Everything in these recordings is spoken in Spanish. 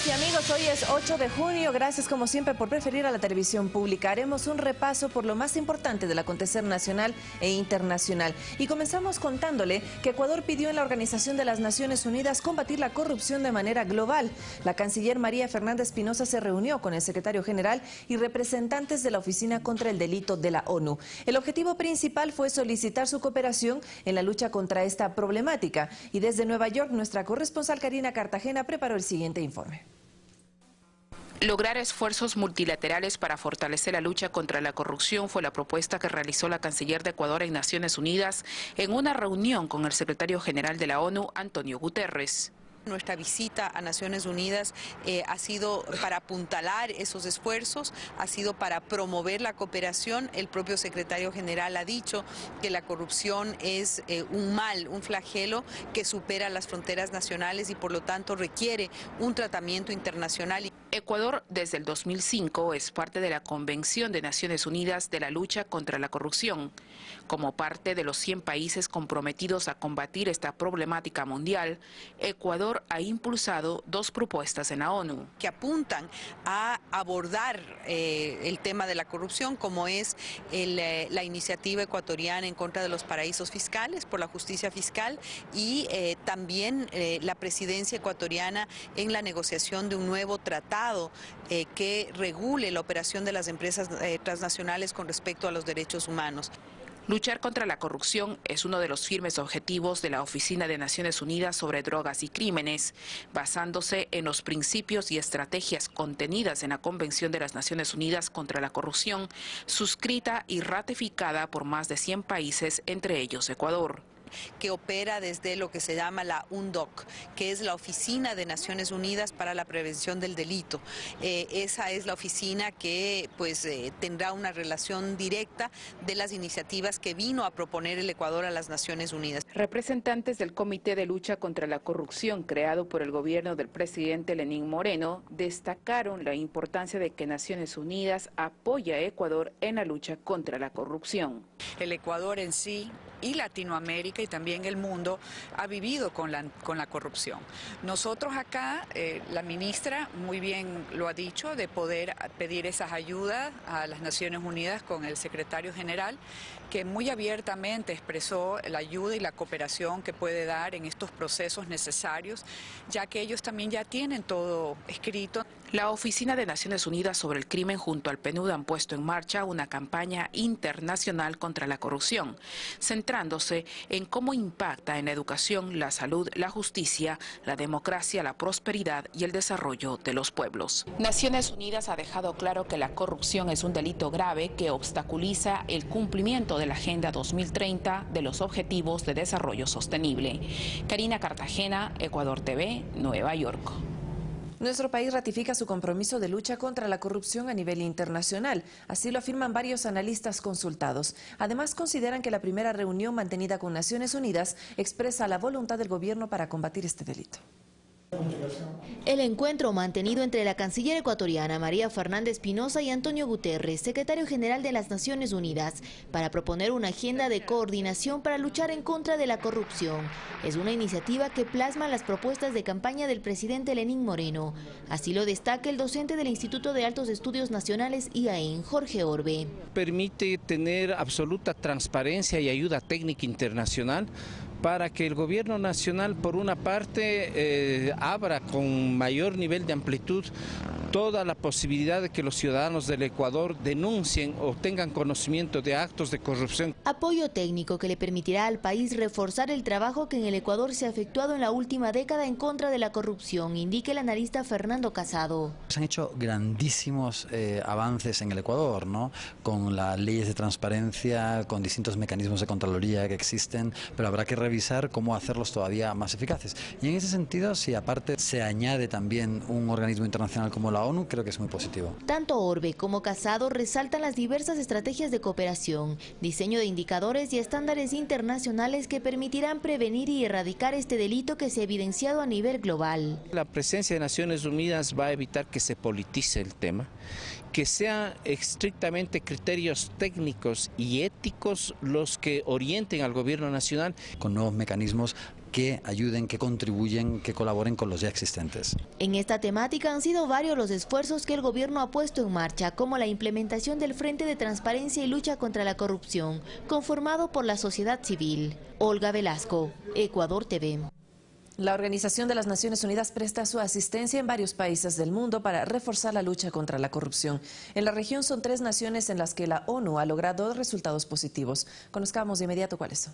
Amigas y amigos, hoy es 8 de junio. Gracias como siempre por preferir a la televisión pública. Haremos un repaso por lo más importante del acontecer nacional e internacional. Y comenzamos contándole que Ecuador pidió en la Organización de las Naciones Unidas combatir la corrupción de manera global. La canciller María Fernanda Espinosa se reunió con el secretario general y representantes de la Oficina contra el Delito de la ONU. El objetivo principal fue solicitar su cooperación en la lucha contra esta problemática. Y desde Nueva York, nuestra corresponsal Karina Cartagena preparó el siguiente informe. Lograr esfuerzos multilaterales para fortalecer la lucha contra la corrupción fue la propuesta que realizó la canciller de Ecuador en Naciones Unidas en una reunión con el secretario general de la ONU, Antonio Guterres. Nuestra visita a Naciones Unidas ha sido para apuntalar esos esfuerzos, ha sido para promover la cooperación. El propio secretario general ha dicho que la corrupción es un mal, un flagelo que supera las fronteras nacionales y por lo tanto requiere un tratamiento internacional. Ecuador desde el 2005 es parte de la Convención de Naciones Unidas de la lucha contra la corrupción. Como parte de los 100 países comprometidos a combatir esta problemática mundial, Ecuador ha impulsado 2 propuestas en la ONU. Que apuntan a abordar el tema de la corrupción, como es la iniciativa ecuatoriana en contra de los paraísos fiscales por la justicia fiscal y también la presidencia ecuatoriana en la negociación de un nuevo tratado que regule la operación de las empresas transnacionales con respecto a los derechos humanos. Luchar contra la corrupción es uno de los firmes objetivos de la Oficina de Naciones Unidas sobre Drogas y Crímenes, basándose en los principios y estrategias contenidas en la Convención de las Naciones Unidas contra la Corrupción, suscrita y ratificada por más de 100 países, entre ellos Ecuador. Que opera desde lo que se llama la UNODC, que es la Oficina de Naciones Unidas para la Prevención del Delito. Esa es la oficina que tendrá una relación directa de las iniciativas que vino a proponer el Ecuador a las Naciones Unidas. Representantes del Comité de Lucha contra la Corrupción, creado por el gobierno del presidente Lenín Moreno, destacaron la importancia de que Naciones Unidas apoye a Ecuador en la lucha contra la corrupción. El Ecuador en sí y Latinoamérica y también el mundo ha vivido con la corrupción. Nosotros acá, la ministra muy bien lo ha dicho, de poder pedir esas ayudas a las Naciones Unidas con el secretario general, que muy abiertamente expresó la ayuda y la cooperación que puede dar en estos procesos necesarios, ya que ellos también ya tienen todo escrito. La Oficina de Naciones Unidas sobre el Crimen junto al PNUD han puesto en marcha una campaña internacional contra la corrupción, centrándose en cómo impacta en la educación, la salud, la justicia, la democracia, la prosperidad y el desarrollo de los pueblos. Naciones Unidas ha dejado claro que la corrupción es un delito grave que obstaculiza el cumplimiento de la Agenda 2030 de los Objetivos de Desarrollo Sostenible. Karina Cartagena, Ecuador TV, Nueva York. Nuestro país ratifica su compromiso de lucha contra la corrupción a nivel internacional. Así lo afirman varios analistas consultados. Además, consideran que la primera reunión mantenida con Naciones Unidas expresa la voluntad del gobierno para combatir este delito. El encuentro mantenido entre la canciller ecuatoriana María Fernanda Espinosa y Antonio Guterres, secretario general de las Naciones Unidas, para proponer una agenda de coordinación para luchar en contra de la corrupción, es una iniciativa que plasma las propuestas de campaña del presidente Lenín Moreno. Así lo destaca el docente del Instituto de Altos Estudios Nacionales IAEN, Jorge Orbe. Permite tener absoluta transparencia y ayuda técnica internacional para que el gobierno nacional, por una parte, abra con mayor nivel de amplitud toda la posibilidad de que los ciudadanos del Ecuador denuncien o tengan conocimiento de actos de corrupción. Apoyo técnico que le permitirá al país reforzar el trabajo que en el Ecuador se ha efectuado en la última década en contra de la corrupción, indica el analista Fernando Casado. Se han hecho grandísimos avances en el Ecuador, ¿no? Con las leyes de transparencia, con distintos mecanismos de contraloría que existen, pero habrá que revisar cómo hacerlos todavía más eficaces. Y en ese sentido, si aparte se añade también un organismo internacional como la ONU, creo que es muy positivo. Tanto Orbe como Casado resaltan las diversas estrategias de cooperación, diseño de indicadores y estándares internacionales que permitirán prevenir y erradicar este delito que se ha evidenciado a nivel global. La presencia de Naciones Unidas va a evitar que se politice el tema que sean estrictamente criterios técnicos y éticos los que orienten al gobierno nacional. Con nuevos mecanismos que ayuden, que contribuyen, que colaboren con los ya existentes. En esta temática han sido varios los esfuerzos que el gobierno ha puesto en marcha, como la implementación del Frente de Transparencia y Lucha contra la Corrupción, conformado por la sociedad civil. Olga Velasco, Ecuador TV. La Organización de las Naciones Unidas presta su asistencia en varios países del mundo para reforzar la lucha contra la corrupción. En la región son 3 naciones en las que la ONU ha logrado resultados positivos. Conozcamos de inmediato cuáles son.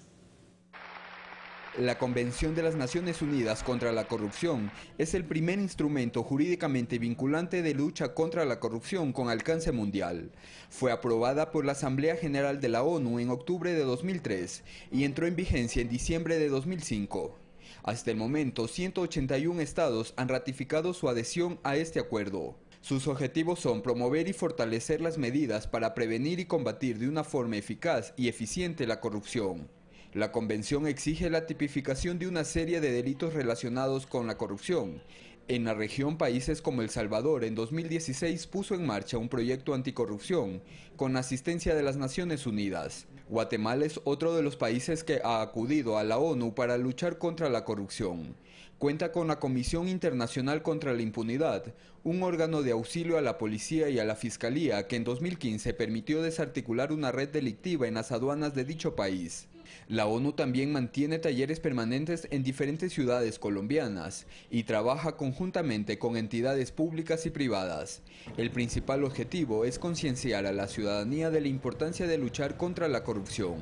La Convención de las Naciones Unidas contra la Corrupción es el primer instrumento jurídicamente vinculante de lucha contra la corrupción con alcance mundial. Fue aprobada por la Asamblea General de la ONU en octubre de 2003 y entró en vigencia en diciembre de 2005. Hasta el momento, 181 estados han ratificado su adhesión a este acuerdo. Sus objetivos son promover y fortalecer las medidas para prevenir y combatir de una forma eficaz y eficiente la corrupción. La Convención exige la tipificación de una serie de delitos relacionados con la corrupción. En la región, países como El Salvador en 2016 puso en marcha un proyecto anticorrupción con asistencia de las Naciones Unidas. Guatemala es otro de los países que ha acudido a la ONU para luchar contra la corrupción. Cuenta con la Comisión Internacional contra la Impunidad, un órgano de auxilio a la policía y a la fiscalía que en 2015 permitió desarticular una red delictiva en las aduanas de dicho país. La ONU también mantiene talleres permanentes en diferentes ciudades colombianas y trabaja conjuntamente con entidades públicas y privadas. El principal objetivo es concienciar a la ciudadanía de la importancia de luchar contra la corrupción.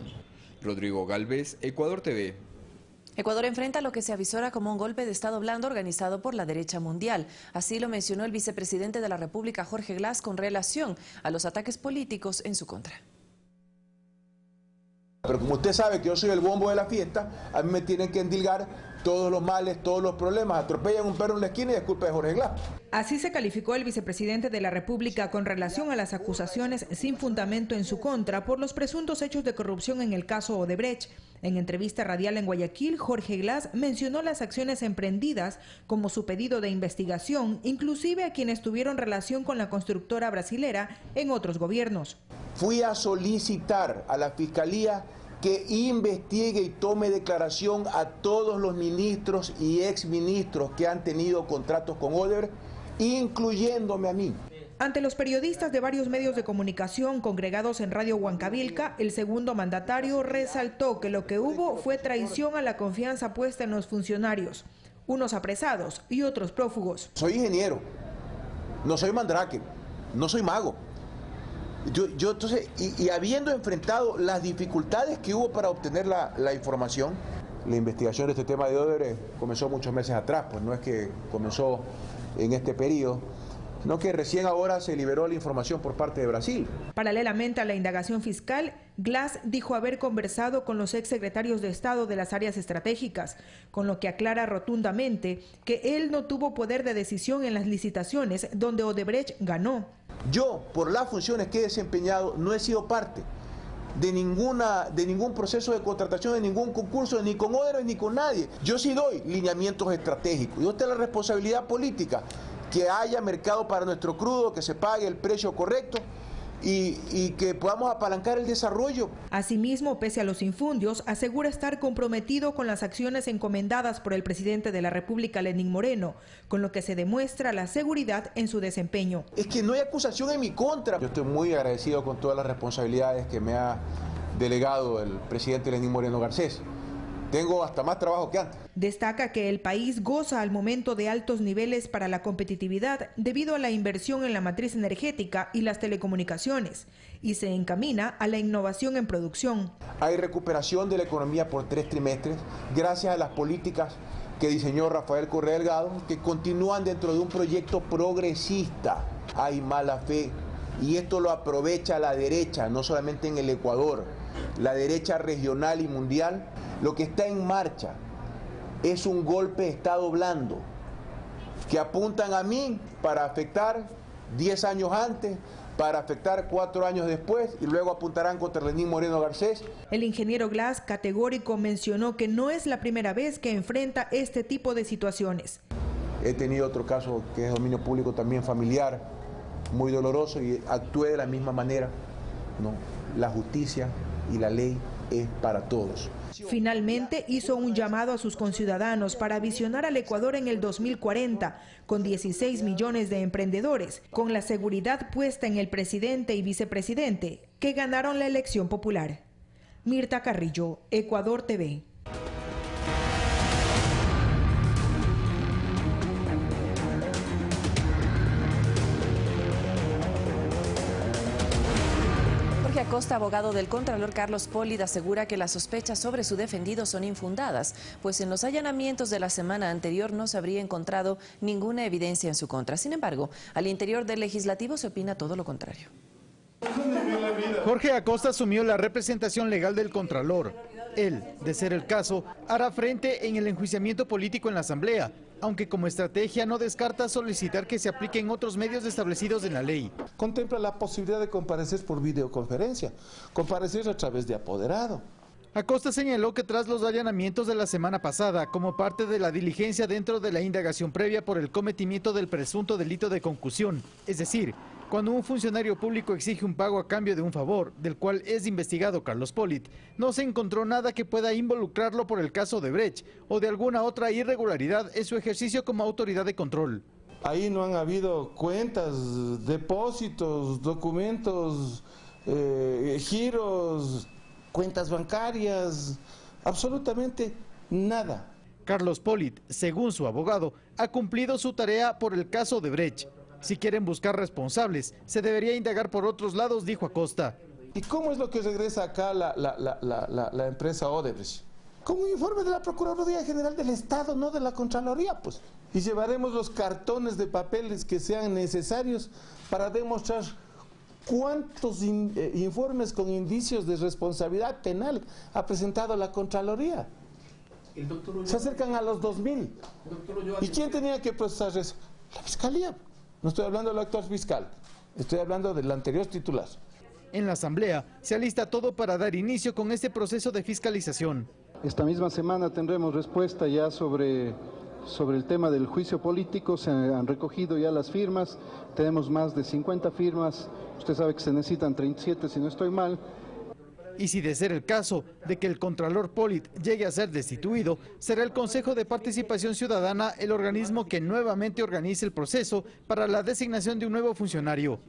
Rodrigo Galvez, Ecuador TV. Ecuador enfrenta lo que se avisora como un golpe de Estado blando organizado por la derecha mundial. Así lo mencionó el vicepresidente de la República, Jorge Glass, con relación a los ataques políticos en su contra. Pero como usted sabe que yo soy el bombo de la fiesta, a mí me tienen que endilgar todos los males, todos los problemas. Atropellan un perro en la esquina y es culpa de Jorge Glass. Así se calificó el vicepresidente de la República con relación a las acusaciones sin fundamento en su contra por los presuntos hechos de corrupción en el caso Odebrecht. En entrevista radial en Guayaquil, Jorge Glass mencionó las acciones emprendidas como su pedido de investigación, inclusive a quienes tuvieron relación con la constructora brasilera en otros gobiernos. Fui a solicitar a la Fiscalía que investigue y tome declaración a todos los ministros y exministros que han tenido contratos con Odebrecht, incluyéndome a mí. Ante los periodistas de varios medios de comunicación congregados en Radio Huancavilca, el segundo mandatario resaltó que lo que hubo fue traición a la confianza puesta en los funcionarios, unos apresados y otros prófugos. Soy ingeniero, no soy mandrake, no soy mago. Yo entonces, y habiendo enfrentado las dificultades que hubo para obtener la información, la investigación de este tema de Odebrecht comenzó muchos meses atrás, pues no es que comenzó en este periodo, sino que recién ahora se liberó la información por parte de Brasil. Paralelamente a la indagación fiscal, Glass dijo haber conversado con los exsecretarios de Estado de las áreas estratégicas, con lo que aclara rotundamente que él no tuvo poder de decisión en las licitaciones donde Odebrecht ganó. Yo, por las funciones que he desempeñado, no he sido parte de ningún proceso de contratación, de ningún concurso, ni con Odebrecht ni con nadie. Yo sí doy lineamientos estratégicos. Y esta es la responsabilidad política, que haya mercado para nuestro crudo, que se pague el precio correcto y que podamos apalancar el desarrollo. Asimismo, pese a los infundios, asegura estar comprometido con las acciones encomendadas por el presidente de la República, Lenín Moreno, con lo que se demuestra la seguridad en su desempeño. Es que no hay acusación en mi contra. Yo estoy muy agradecido con todas las responsabilidades que me ha delegado el presidente Lenín Moreno Garcés. Tengo hasta más trabajo que antes. Destaca que el país goza al momento de altos niveles para la competitividad debido a la inversión en la matriz energética y las telecomunicaciones y se encamina a la innovación en producción. Hay recuperación de la economía por 3 trimestres gracias a las políticas que diseñó Rafael Correa Delgado, que continúan dentro de un proyecto progresista. Hay mala fe y esto lo aprovecha la derecha, no solamente en el Ecuador, la derecha regional y mundial. Lo que está en marcha es un golpe de Estado blando que apuntan a mí para afectar 10 años antes, para afectar 4 años después y luego apuntarán contra Lenín Moreno Garcés. El ingeniero Glass categórico mencionó que no es la primera vez que enfrenta este tipo de situaciones. He tenido otro caso que es dominio público también familiar, muy doloroso y actúe de la misma manera, ¿no? La justicia y la ley es para todos. Finalmente hizo un llamado a sus conciudadanos para visionar al Ecuador en el 2040, con 16 millones de emprendedores, con la seguridad puesta en el presidente y vicepresidente que ganaron la elección popular. Mirta Carrillo, Ecuador TV. Jorge Acosta, abogado del Contralor Carlos Polit, asegura que las sospechas sobre su defendido son infundadas, pues en los allanamientos de la semana anterior no se habría encontrado ninguna evidencia en su contra. Sin embargo, al interior del legislativo se opina todo lo contrario. Jorge Acosta asumió la representación legal del Contralor. Él, de ser el caso, hará frente en el enjuiciamiento político en la Asamblea, aunque como estrategia no descarta solicitar que se apliquen otros medios establecidos en la ley. Contempla la posibilidad de comparecer por videoconferencia, comparecer a través de apoderado. Acosta señaló que tras los allanamientos de la semana pasada, como parte de la diligencia dentro de la indagación previa por el cometimiento del presunto delito de concusión, es decir, cuando un funcionario público exige un pago a cambio de un favor, del cual es investigado Carlos Polit, no se encontró nada que pueda involucrarlo por el caso de Brecht o de alguna otra irregularidad en su ejercicio como autoridad de control. Ahí no han habido cuentas, depósitos, documentos, giros, cuentas bancarias, absolutamente nada. Carlos Polit, según su abogado, ha cumplido su tarea por el caso de Brecht. Si quieren buscar responsables, se debería indagar por otros lados, dijo Acosta. ¿Y cómo es lo que regresa acá la empresa Odebrecht? Con un informe de la Procuraduría General del Estado, no de la Contraloría, pues. Y llevaremos los cartones de papeles que sean necesarios para demostrar cuántos informes con indicios de responsabilidad penal ha presentado la Contraloría. Se acercan a los 2000. ¿Y quién tenía que procesar eso? La Fiscalía. No estoy hablando del actual fiscal, estoy hablando del anterior titular. En la Asamblea se alista todo para dar inicio con este proceso de fiscalización. Esta misma semana tendremos respuesta ya sobre el tema del juicio político. Se han recogido ya las firmas, tenemos más de 50 firmas, usted sabe que se necesitan 37 si no estoy mal. Y si de ser el caso de que el Contralor Polit llegue a ser destituido, será el Consejo de Participación Ciudadana el organismo que nuevamente organice el proceso para la designación de un nuevo funcionario.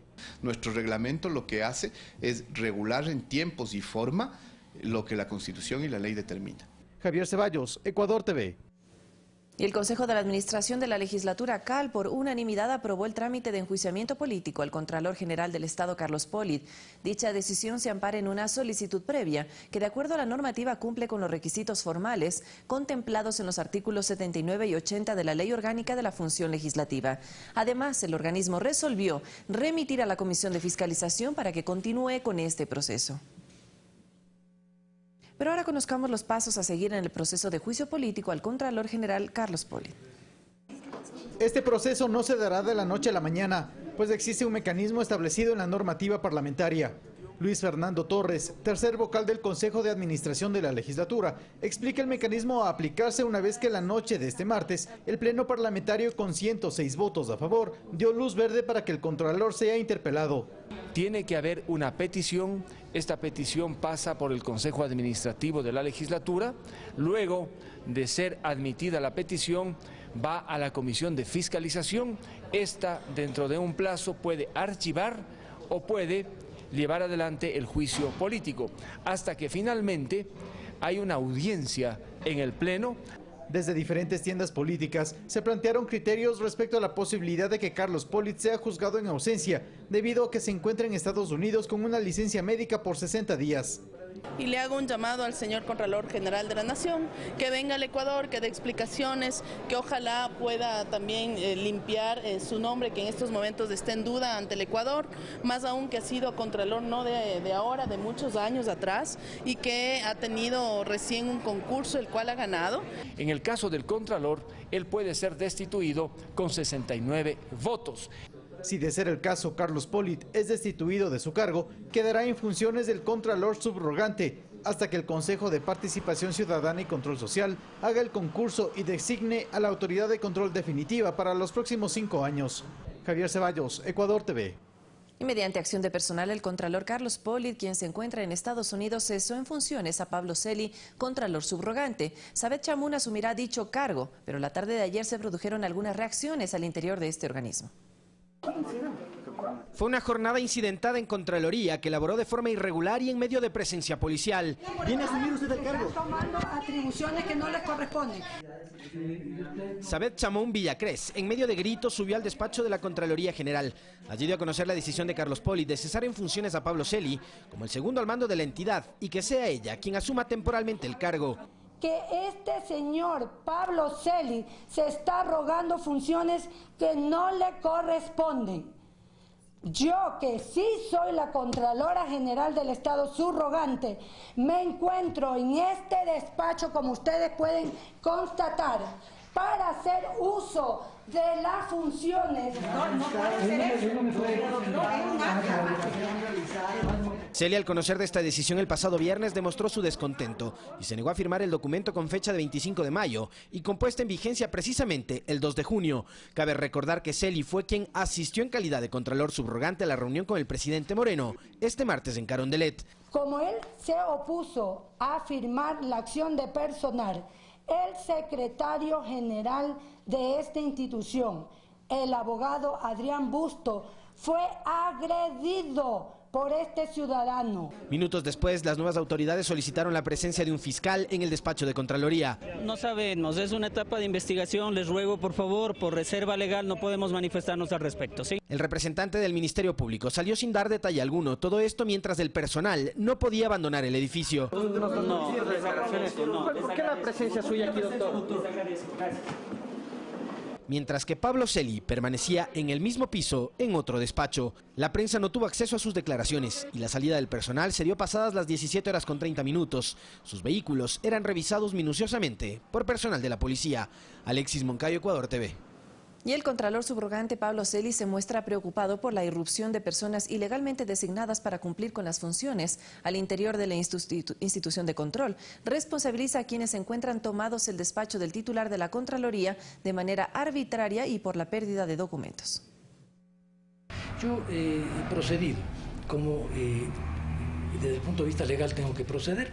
Nuestro reglamento lo que hace es regular en tiempos y forma lo que la Constitución y la ley determina. Javier Ceballos, Ecuador TV. Y el Consejo de la Administración de la Legislatura CAL por unanimidad aprobó el trámite de enjuiciamiento político al Contralor General del Estado Carlos Polit. Dicha decisión se ampara en una solicitud previa que de acuerdo a la normativa cumple con los requisitos formales contemplados en los artículos 79 y 80 de la Ley Orgánica de la Función Legislativa. Además, el organismo resolvió remitir a la Comisión de Fiscalización para que continúe con este proceso. Pero ahora conozcamos los pasos a seguir en el proceso de juicio político al Contralor General Carlos Polit. Este proceso no se dará de la noche a la mañana, pues existe un mecanismo establecido en la normativa parlamentaria. Luis Fernando Torres, tercer vocal del Consejo de Administración de la Legislatura, explica el mecanismo a aplicarse una vez que la noche de este martes, el Pleno Parlamentario con 106 votos a favor dio luz verde para que el Contralor sea interpelado. Tiene que haber una petición, esta petición pasa por el Consejo Administrativo de la Legislatura, luego de ser admitida la petición va a la Comisión de Fiscalización, esta dentro de un plazo puede archivar o puede llevar adelante el juicio político, hasta que finalmente hay una audiencia en el Pleno. Desde diferentes tiendas políticas se plantearon criterios respecto a la posibilidad de que Carlos Polit sea juzgado en ausencia, debido a que se encuentra en Estados Unidos con una licencia médica por 60 días. Y le hago un llamado al señor Contralor General de la Nación, que venga al Ecuador, que dé explicaciones, que ojalá pueda también limpiar su nombre, que en estos momentos esté en duda ante el Ecuador, más aún que ha sido Contralor no de ahora, de muchos años atrás, y que ha tenido recién un concurso el cual ha ganado. En el caso del Contralor, él puede ser destituido con 69 votos. Si de ser el caso Carlos Polit es destituido de su cargo, quedará en funciones del Contralor subrogante hasta que el Consejo de Participación Ciudadana y Control Social haga el concurso y designe a la autoridad de control definitiva para los próximos 5 años. Javier Ceballos, Ecuador TV. Y mediante acción de personal, el contralor Carlos Polit, quien se encuentra en Estados Unidos, cesó en funciones a Pablo Celi, contralor subrogante. Sabet Chamoun asumirá dicho cargo, pero la tarde de ayer se produjeron algunas reacciones al interior de este organismo. Fue una jornada incidentada en Contraloría que elaboró de forma irregular y en medio de presencia policial. ¿Viene a asumir usted el cargo? Está tomando atribuciones que no le corresponden. Sabet Chamoun Villacrés, en medio de gritos, subió al despacho de la Contraloría General. Allí dio a conocer la decisión de Carlos Polit de cesar en funciones a Pablo Celi como el segundo al mando de la entidad y que sea ella quien asuma temporalmente el cargo. Que este señor Pablo Celi se está arrogando funciones que no le corresponden. Yo, que sí soy la Contralora General del Estado subrogante, me encuentro en este despacho, como ustedes pueden constatar, para hacer uso de las funciones. Celi, al conocer de esta decisión el pasado viernes, demostró su descontento y se negó a firmar el documento con fecha de 25 de mayo y con puesta en vigencia precisamente el 2 de junio. Cabe recordar que Celi fue quien asistió en calidad de contralor subrogante a la reunión con el presidente Moreno este martes en Carondelet. Como él se opuso a firmar la acción de personal, el secretario general de esta institución, el abogado Adrián Busto, fue agredido por este ciudadano. Minutos después, las nuevas autoridades solicitaron la presencia de un fiscal en el despacho de Contraloría. No sabemos, es una etapa de investigación, les ruego por favor, por reserva legal no podemos manifestarnos al respecto, ¿sí? El representante del Ministerio Público salió sin dar detalle alguno, todo esto mientras el personal no podía abandonar el edificio. ¿Por qué la presencia suya aquí, doctor? Mientras que Pablo Celi permanecía en el mismo piso en otro despacho. La prensa no tuvo acceso a sus declaraciones y la salida del personal se dio pasadas las 17:30. Sus vehículos eran revisados minuciosamente por personal de la policía. Alexis Moncayo, Ecuador TV. Y el contralor subrogante Pablo Celi se muestra preocupado por la irrupción de personas ilegalmente designadas para cumplir con las funciones al interior de la institución de control. Responsabiliza a quienes se encuentran tomados el despacho del titular de la Contraloría de manera arbitraria y por la pérdida de documentos. Yo he procedido como desde el punto de vista legal tengo que proceder.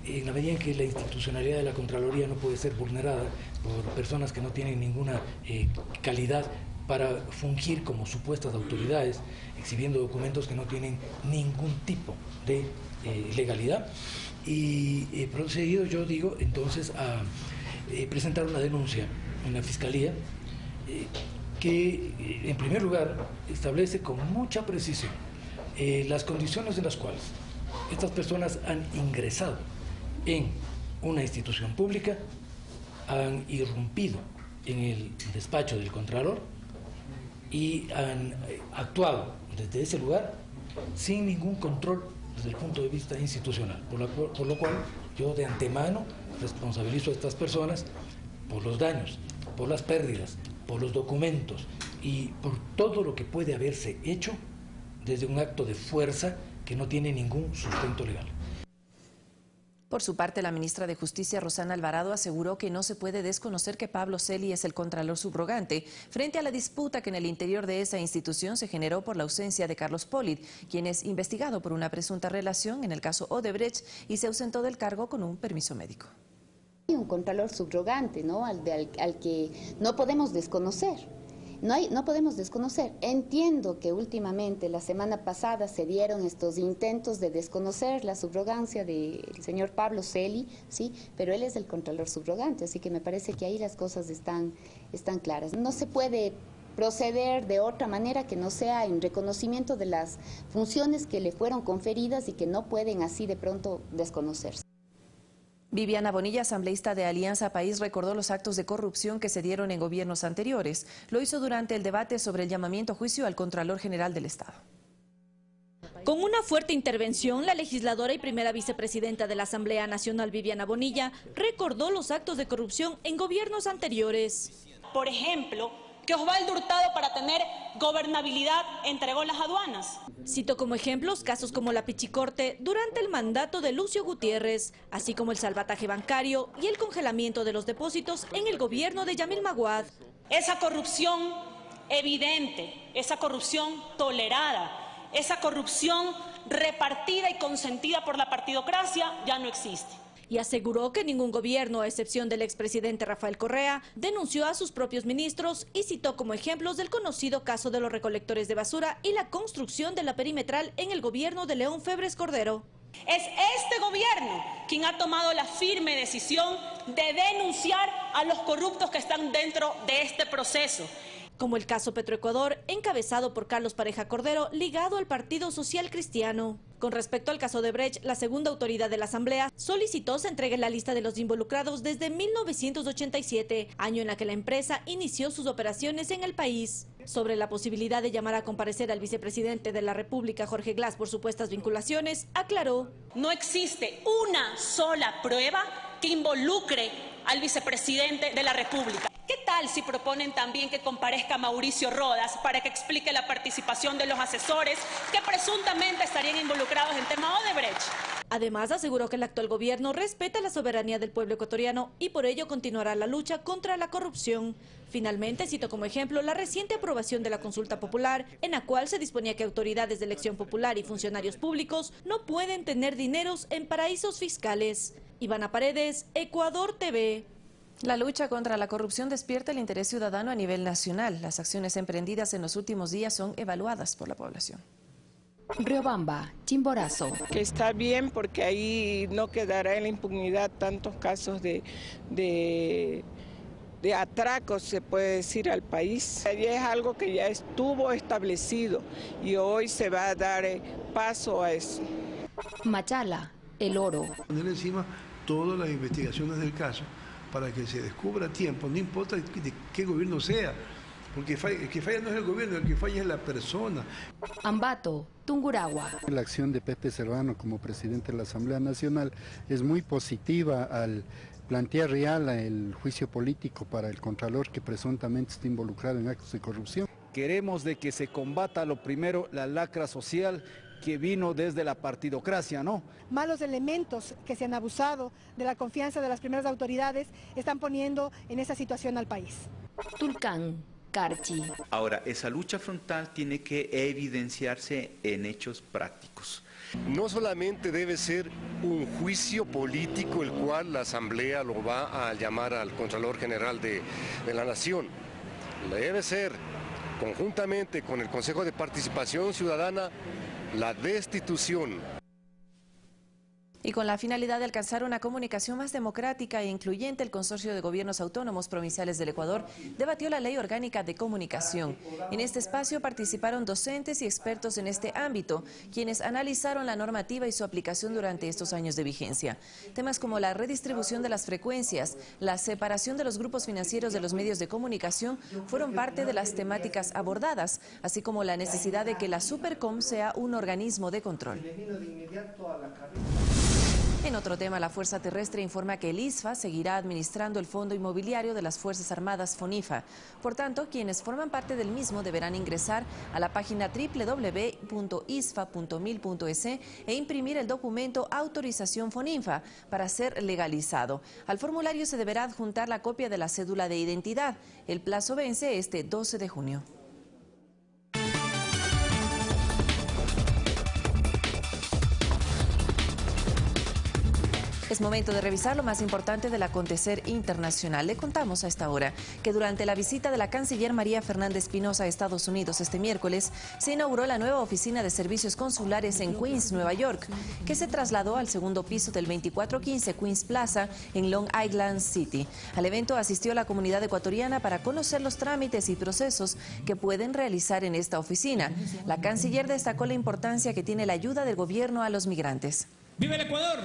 En la medida en que la institucionalidad de la Contraloría no puede ser vulnerada por personas que no tienen ninguna calidad para fungir como supuestas autoridades, exhibiendo documentos que no tienen ningún tipo de legalidad. Y he procedido, yo digo, entonces a presentar una denuncia en la Fiscalía que, en primer lugar, establece con mucha precisión las condiciones en las cuales estas personas han ingresado en una institución pública, han irrumpido en el despacho del Contralor y han actuado desde ese lugar sin ningún control desde el punto de vista institucional, por lo cual yo de antemano responsabilizo a estas personas por los daños, por las pérdidas, por los documentos y por todo lo que puede haberse hecho desde un acto de fuerza que no tiene ningún sustento legal. Por su parte, la ministra de Justicia, Rosana Alvarado, aseguró que no se puede desconocer que Pablo Celi es el contralor subrogante frente a la disputa que en el interior de esa institución se generó por la ausencia de Carlos Polit, quien es investigado por una presunta relación en el caso Odebrecht y se ausentó del cargo con un permiso médico. Un contralor subrogante, ¿no? al que no podemos desconocer. No podemos desconocer. Entiendo que últimamente, la semana pasada, se dieron estos intentos de desconocer la subrogancia del señor Pablo Celi, ¿sí? Pero él es el contralor subrogante, así que me parece que ahí las cosas están claras. No se puede proceder de otra manera que no sea en reconocimiento de las funciones que le fueron conferidas y que no pueden así de pronto desconocerse. Viviana Bonilla, asambleísta de Alianza País, recordó los actos de corrupción que se dieron en gobiernos anteriores. Lo hizo durante el debate sobre el llamamiento a juicio al Contralor General del Estado. Con una fuerte intervención, la legisladora y primera vicepresidenta de la Asamblea Nacional, Viviana Bonilla, recordó los actos de corrupción en gobiernos anteriores. Por ejemplo, que Osvaldo Hurtado, para tener gobernabilidad, entregó las aduanas. Cito como ejemplos casos como la Pichicorte durante el mandato de Lucio Gutiérrez, así como el salvataje bancario y el congelamiento de los depósitos en el gobierno de Yamil Maguad. Esa corrupción evidente, esa corrupción tolerada, esa corrupción repartida y consentida por la partidocracia ya no existe. Y aseguró que ningún gobierno, a excepción del expresidente Rafael Correa, denunció a sus propios ministros y citó como ejemplos del conocido caso de los recolectores de basura y la construcción de la perimetral en el gobierno de León Febres Cordero. Es este gobierno quien ha tomado la firme decisión de denunciar a los corruptos que están dentro de este proceso. Como el caso Petroecuador, encabezado por Carlos Pareja Cordero, ligado al Partido Social Cristiano. Con respecto al caso de Brecht, la segunda autoridad de la Asamblea solicitó se entregue la lista de los involucrados desde 1987, año en la que la empresa inició sus operaciones en el país. Sobre la posibilidad de llamar a comparecer al vicepresidente de la República, Jorge Glass, por supuestas vinculaciones, aclaró: no existe una sola prueba que involucre al vicepresidente de la República. ¿Qué tal si proponen también que comparezca Mauricio Rodas para que explique la participación de los asesores que presuntamente estarían involucrados en tema Odebrecht? Además, aseguró que el actual gobierno respeta la soberanía del pueblo ecuatoriano y por ello continuará la lucha contra la corrupción. Finalmente, citó como ejemplo la reciente aprobación de la consulta popular, en la cual se disponía que autoridades de elección popular y funcionarios públicos no pueden tener dineros en paraísos fiscales. Ivana Paredes, Ecuador TV. La lucha contra la corrupción despierta el interés ciudadano a nivel nacional. Las acciones emprendidas en los últimos días son evaluadas por la población. Riobamba, Chimborazo. Que está bien porque ahí no quedará en la impunidad tantos casos de atracos, se puede decir, al país. Allí es algo que ya estuvo establecido y hoy se va a dar paso a eso. Machala, El Oro. Poner encima todas las investigaciones del caso para que se descubra a tiempo, no importa de qué gobierno sea, porque el que falla no es el gobierno, el que falla es la persona. Ambato, Tungurahua. La acción de Pepe Serrano como presidente de la Asamblea Nacional es muy positiva al plantear real el juicio político para el contralor que presuntamente está involucrado en actos de corrupción. Queremos de que se combata lo primero la lacra social que vino desde la partidocracia, ¿no? Malos elementos que se han abusado de la confianza de las primeras autoridades están poniendo en esa situación al país. Tulcán, Carchi. Ahora, esa lucha frontal tiene que evidenciarse en hechos prácticos. No solamente debe ser un juicio político el cual la Asamblea lo va a llamar al Contralor General de la Nación, debe ser conjuntamente con el Consejo de Participación Ciudadana la destitución. Y con la finalidad de alcanzar una comunicación más democrática e incluyente, el Consorcio de Gobiernos Autónomos Provinciales del Ecuador debatió la Ley Orgánica de Comunicación. En este espacio participaron docentes y expertos en este ámbito, quienes analizaron la normativa y su aplicación durante estos años de vigencia. Temas como la redistribución de las frecuencias, la separación de los grupos financieros de los medios de comunicación fueron parte de las temáticas abordadas, así como la necesidad de que la Supercom sea un organismo de control. En otro tema, la Fuerza Terrestre informa que el ISFA seguirá administrando el Fondo Inmobiliario de las Fuerzas Armadas FONIFA. Por tanto, quienes forman parte del mismo deberán ingresar a la página www.isfa.mil.es e imprimir el documento Autorización FONIFA para ser legalizado. Al formulario se deberá adjuntar la copia de la cédula de identidad. El plazo vence este 12 de junio. Es momento de revisar lo más importante del acontecer internacional. Le contamos a esta hora que durante la visita de la canciller María Fernanda Espinosa a Estados Unidos este miércoles, se inauguró la nueva oficina de servicios consulares en Queens, Nueva York, que se trasladó al segundo piso del 2415 Queens Plaza en Long Island City. Al evento asistió la comunidad ecuatoriana para conocer los trámites y procesos que pueden realizar en esta oficina. La canciller destacó la importancia que tiene la ayuda del gobierno a los migrantes. ¡Viva el Ecuador!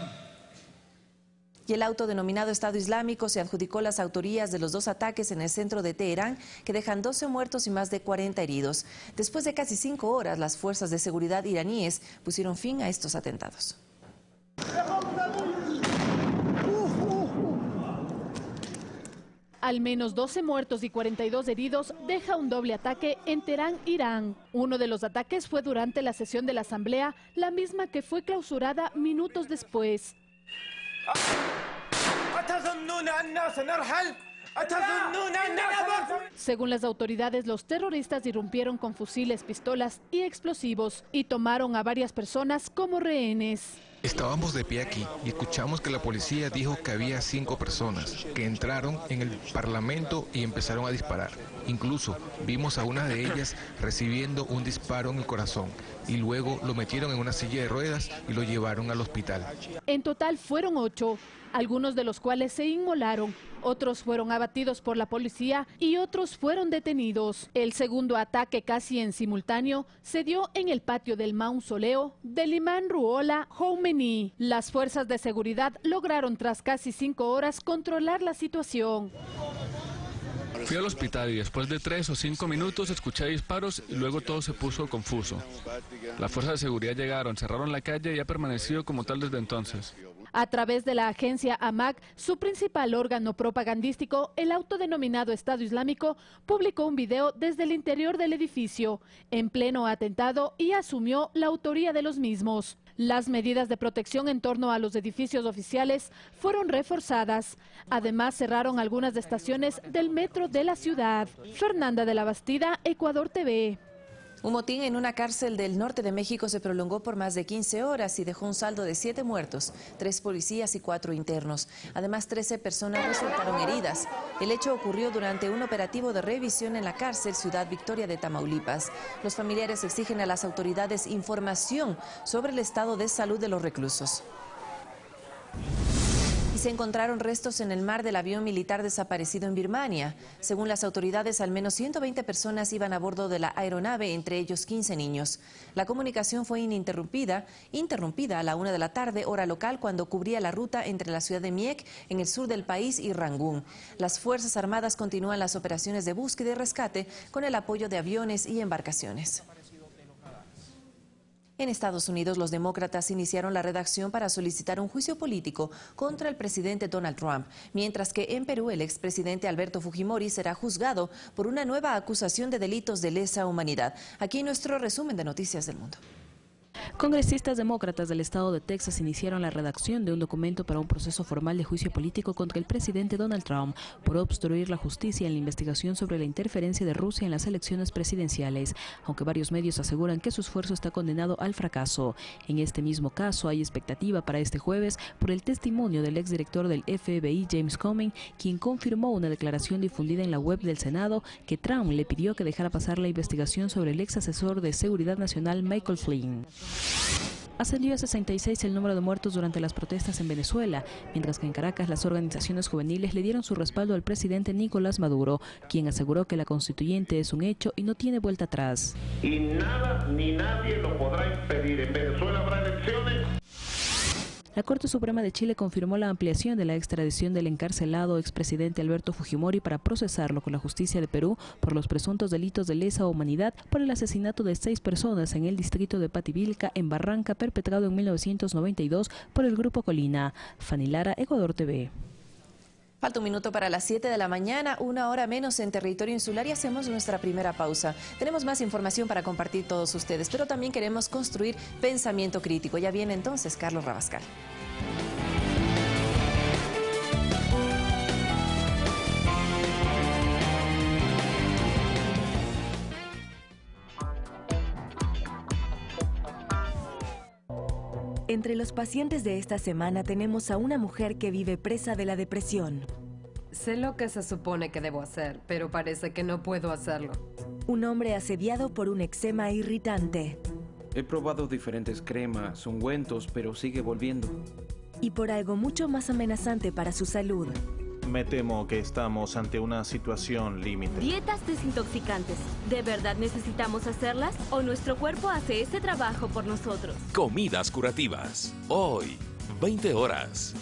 Y el autodenominado Estado Islámico se adjudicó las autorías de los dos ataques en el centro de Teherán, que dejan 12 muertos y más de 40 heridos. Después de casi 5 horas, las fuerzas de seguridad iraníes pusieron fin a estos atentados. Al menos 12 muertos y 42 heridos deja un doble ataque en Teherán, Irán. Uno de los ataques fue durante la sesión de la Asamblea, la misma que fue clausurada minutos después. Según las autoridades, los terroristas irrumpieron con fusiles, pistolas y explosivos y tomaron a varias personas como rehenes. Estábamos de pie aquí y escuchamos que la policía dijo que había 5 personas que entraron en el Parlamento y empezaron a disparar. Incluso vimos a una de ellas recibiendo un disparo en el corazón y luego lo metieron en una silla de ruedas y lo llevaron al hospital. En total fueron 8, algunos de los cuales se inmolaron. Otros fueron abatidos por la policía y otros fueron detenidos. El segundo ataque, casi en simultáneo, se dio en el patio del mausoleo del imán Ruhollah Khomeini. Las fuerzas de seguridad lograron tras casi 5 horas controlar la situación. Fui al hospital y después de 3 o 5 minutos escuché disparos y luego todo se puso confuso. Las fuerzas de seguridad llegaron, cerraron la calle y ha permanecido como tal desde entonces. A través de la agencia AMAC, su principal órgano propagandístico, el autodenominado Estado Islámico, publicó un video desde el interior del edificio, en pleno atentado, y asumió la autoría de los mismos. Las medidas de protección en torno a los edificios oficiales fueron reforzadas. Además, cerraron algunas estaciones del metro de la ciudad. Fernanda de la Bastida, Ecuador TV. Un motín en una cárcel del norte de México se prolongó por más de 15 horas y dejó un saldo de 7 muertos, 3 policías y 4 internos. Además, 13 personas resultaron heridas. El hecho ocurrió durante un operativo de revisión en la cárcel Ciudad Victoria de Tamaulipas. Los familiares exigen a las autoridades información sobre el estado de salud de los reclusos. Y se encontraron restos en el mar del avión militar desaparecido en Birmania. Según las autoridades, al menos 120 personas iban a bordo de la aeronave, entre ellos 15 niños. La comunicación fue interrumpida a la 1 de la tarde, hora local, cuando cubría la ruta entre la ciudad de Miek, en el sur del país, y Rangún. Las Fuerzas Armadas continúan las operaciones de búsqueda y rescate con el apoyo de aviones y embarcaciones. En Estados Unidos, los demócratas iniciaron la redacción para solicitar un juicio político contra el presidente Donald Trump, mientras que en Perú el expresidente Alberto Fujimori será juzgado por una nueva acusación de delitos de lesa humanidad. Aquí nuestro resumen de Noticias del Mundo. Congresistas demócratas del estado de Texas iniciaron la redacción de un documento para un proceso formal de juicio político contra el presidente Donald Trump por obstruir la justicia en la investigación sobre la interferencia de Rusia en las elecciones presidenciales, aunque varios medios aseguran que su esfuerzo está condenado al fracaso. En este mismo caso hay expectativa para este jueves por el testimonio del exdirector del FBI, James Comey, quien confirmó una declaración difundida en la web del Senado que Trump le pidió que dejara pasar la investigación sobre el ex asesor de Seguridad Nacional Michael Flynn. Ascendió a 66 el número de muertos durante las protestas en Venezuela, mientras que en Caracas las organizaciones juveniles le dieron su respaldo al presidente Nicolás Maduro, quien aseguró que la constituyente es un hecho y no tiene vuelta atrás. Y nada ni nadie lo podrá impedir. En Venezuela habrá elecciones. La Corte Suprema de Chile confirmó la ampliación de la extradición del encarcelado expresidente Alberto Fujimori para procesarlo con la justicia de Perú por los presuntos delitos de lesa humanidad por el asesinato de 6 personas en el distrito de Pativilca, en Barranca, perpetrado en 1992 por el Grupo Colina. Fanny Lara, Ecuador TV. Falta un minuto para las 7 de la mañana, 1 hora menos en territorio insular y hacemos nuestra primera pausa. Tenemos más información para compartir todos ustedes, pero también queremos construir pensamiento crítico. Ya viene entonces Carlos Rabascal. Entre los pacientes de esta semana tenemos a una mujer que vive presa de la depresión. Sé lo que se supone que debo hacer, pero parece que no puedo hacerlo. Un hombre asediado por un eczema irritante. He probado diferentes cremas, ungüentos, pero sigue volviendo. Y por algo mucho más amenazante para su salud. Me temo que estamos ante una situación límite. Dietas desintoxicantes. ¿De verdad necesitamos hacerlas o nuestro cuerpo hace ese trabajo por nosotros? Comidas curativas. Hoy, 20 horas.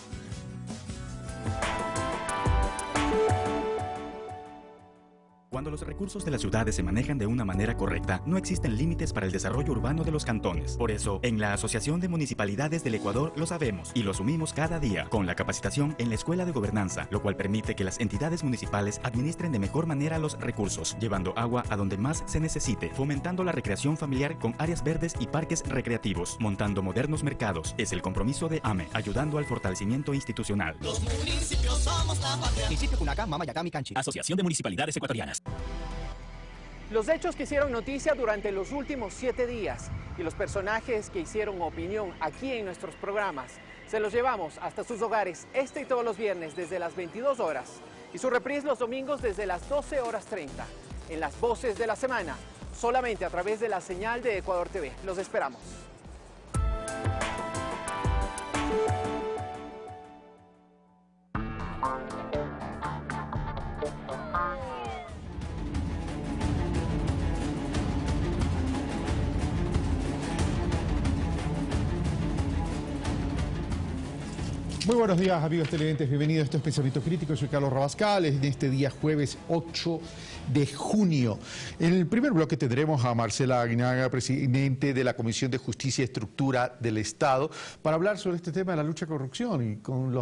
Cuando los recursos de las ciudades se manejan de una manera correcta, no existen límites para el desarrollo urbano de los cantones. Por eso, en la Asociación de Municipalidades del Ecuador lo sabemos y lo asumimos cada día con la capacitación en la Escuela de Gobernanza, lo cual permite que las entidades municipales administren de mejor manera los recursos, llevando agua a donde más se necesite, fomentando la recreación familiar con áreas verdes y parques recreativos, montando modernos mercados. Es el compromiso de AME, ayudando al fortalecimiento institucional. Los municipios unidos somos la patria. Municipio Cunaca, Mamayacá, Micanchi. Asociación de Municipalidades Ecuatorianas. Los hechos que hicieron noticia durante los últimos 7 días y los personajes que hicieron opinión aquí en nuestros programas, se los llevamos hasta sus hogares este y todos los viernes desde las 22 horas y su reprise los domingos desde las 12:30 en las voces de la semana, solamente a través de la señal de Ecuador TV. Los esperamos. Muy buenos días, amigos televidentes, bienvenidos a estos Pensamientos Críticos. Soy Carlos Rabascal, en este día jueves 8 de junio. En el primer bloque tendremos a Marcela Aguinaga, presidente de la Comisión de Justicia y Estructura del Estado, para hablar sobre este tema de la lucha a corrupción y con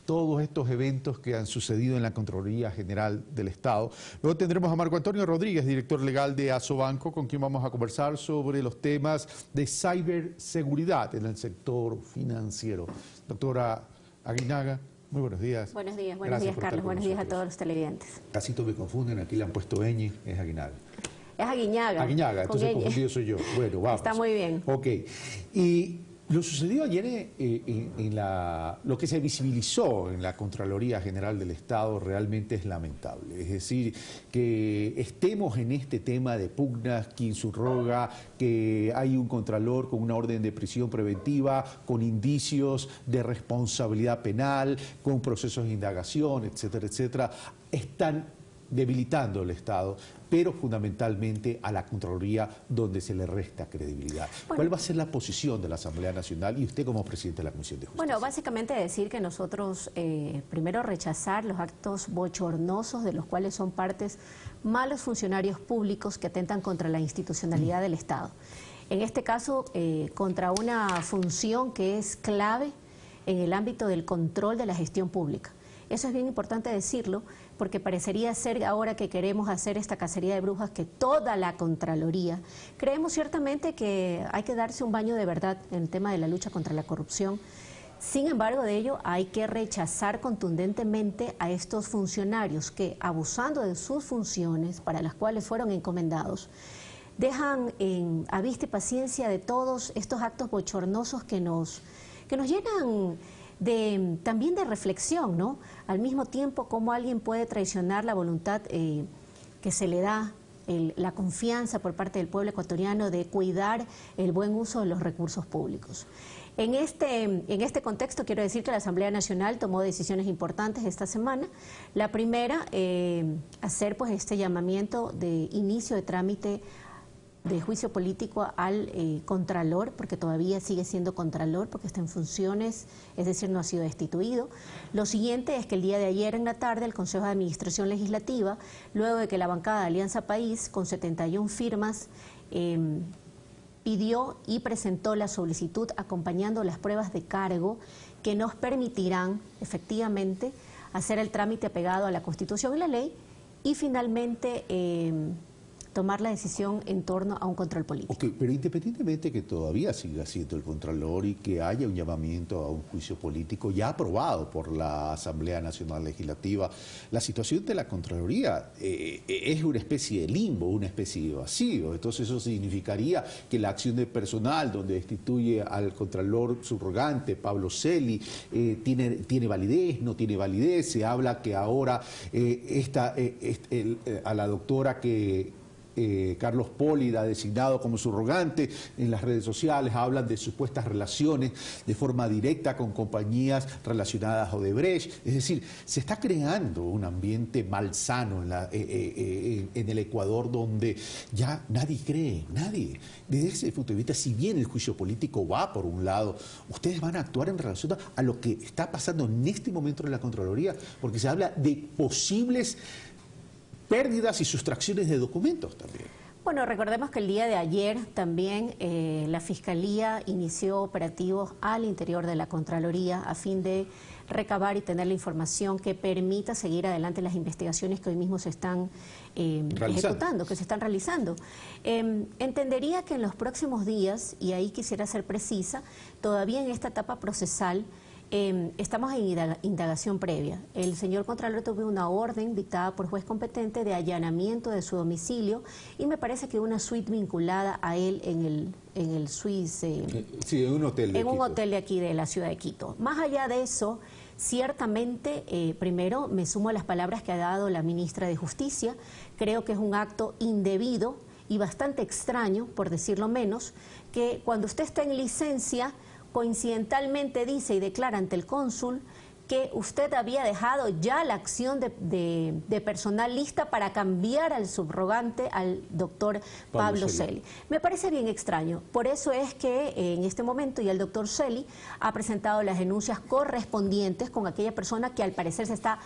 todos estos eventos que han sucedido en la Contraloría General del Estado. Luego tendremos a Marco Antonio Rodríguez, director legal de Asobanco, con quien vamos a conversar sobre los temas de ciberseguridad en el sector financiero. Doctora Aguinaga, muy buenos días. Buenos días Carlos, buenos días a todos los televidentes. Casi todos me confunden, aquí le han puesto Eñe, es Aguinaga. Es Aguiñaga. Aguiñaga, entonces confundido soy yo. Bueno, vamos. Está muy bien. Ok, y lo sucedido ayer lo que se visibilizó en la Contraloría General del Estado realmente es lamentable. Es decir, que estemos en este tema de pugnas, quien subroga, que hay un contralor con una orden de prisión preventiva, con indicios de responsabilidad penal, con procesos de indagación, etcétera, etcétera, están debilitando el Estado, pero fundamentalmente a la Contraloría, donde se le resta credibilidad. Bueno, ¿cuál va a ser la posición de la Asamblea Nacional y usted como presidente de la Comisión de Justicia? Bueno, básicamente decir que nosotros primero rechazar los actos bochornosos de los cuales son partes malos funcionarios públicos que atentan contra la institucionalidad del Estado. En este caso, contra una función que es clave en el ámbito del control de la gestión pública. Eso es bien importante decirlo, porque parecería ser ahora que queremos hacer esta cacería de brujas que toda la Contraloría. Creemos ciertamente que hay que darse un baño de verdad en el tema de la lucha contra la corrupción. Sin embargo, de ello hay que rechazar contundentemente a estos funcionarios que, abusando de sus funciones para las cuales fueron encomendados, dejan a vista y paciencia de todos estos actos bochornosos que nos llenan también de reflexión, ¿no? Al mismo tiempo, cómo alguien puede traicionar la voluntad que se le da, la confianza por parte del pueblo ecuatoriano de cuidar el buen uso de los recursos públicos. En este contexto quiero decir que la Asamblea Nacional tomó decisiones importantes esta semana. La primera, hacer pues este llamamiento de inicio de trámite de juicio político al Contralor, porque todavía sigue siendo Contralor, porque está en funciones, es decir, no ha sido destituido. Lo siguiente es que el día de ayer en la tarde el Consejo de Administración Legislativa, luego de que la bancada de Alianza País, con 71 firmas, pidió y presentó la solicitud acompañando las pruebas de cargo que nos permitirán efectivamente hacer el trámite apegado a la Constitución y la ley y finalmente tomar la decisión en torno a un control político. Ok, pero independientemente que todavía siga siendo el Contralor y que haya un llamamiento a un juicio político ya aprobado por la Asamblea Nacional Legislativa, la situación de la Contraloría es una especie de limbo, una especie de vacío. Entonces eso significaría que la acción de personal donde destituye al Contralor subrogante, Pablo Celi, tiene validez, no tiene validez. Se habla que ahora a la doctora que Carlos Pólida, designado como subrogante, en las redes sociales hablan de supuestas relaciones de forma directa con compañías relacionadas a Odebrecht. Es decir, se está creando un ambiente malsano en el Ecuador donde ya nadie cree, nadie. Desde ese punto de vista, si bien el juicio político va por un lado, ustedes van a actuar en relación a lo que está pasando en este momento en la Contraloría, porque se habla de posibles pérdidas y sustracciones de documentos también. Bueno, recordemos que el día de ayer también la Fiscalía inició operativos al interior de la Contraloría a fin de recabar y tener la información que permita seguir adelante las investigaciones que hoy mismo se están ejecutando, que se están realizando. Entendería que en los próximos días, y ahí quisiera ser precisa, todavía en esta etapa procesal, estamos en indagación previa. El señor Contralor tuvo una orden dictada por juez competente de allanamiento de su domicilio y me parece que una suite vinculada a él en el Suisse. Sí, en un hotel de Quito. Un hotel de aquí de la ciudad de Quito. Más allá de eso, ciertamente, primero me sumo a las palabras que ha dado la ministra de Justicia. Creo que es un acto indebido y bastante extraño, por decirlo menos, que cuando usted está en licencia, coincidentalmente dice y declara ante el cónsul que usted había dejado ya la acción de personal lista para cambiar al subrogante, al doctor Pablo Celi. Me parece bien extraño. Por eso es que en este momento ya el doctor Celi ha presentado las denuncias correspondientes con aquella persona que al parecer se está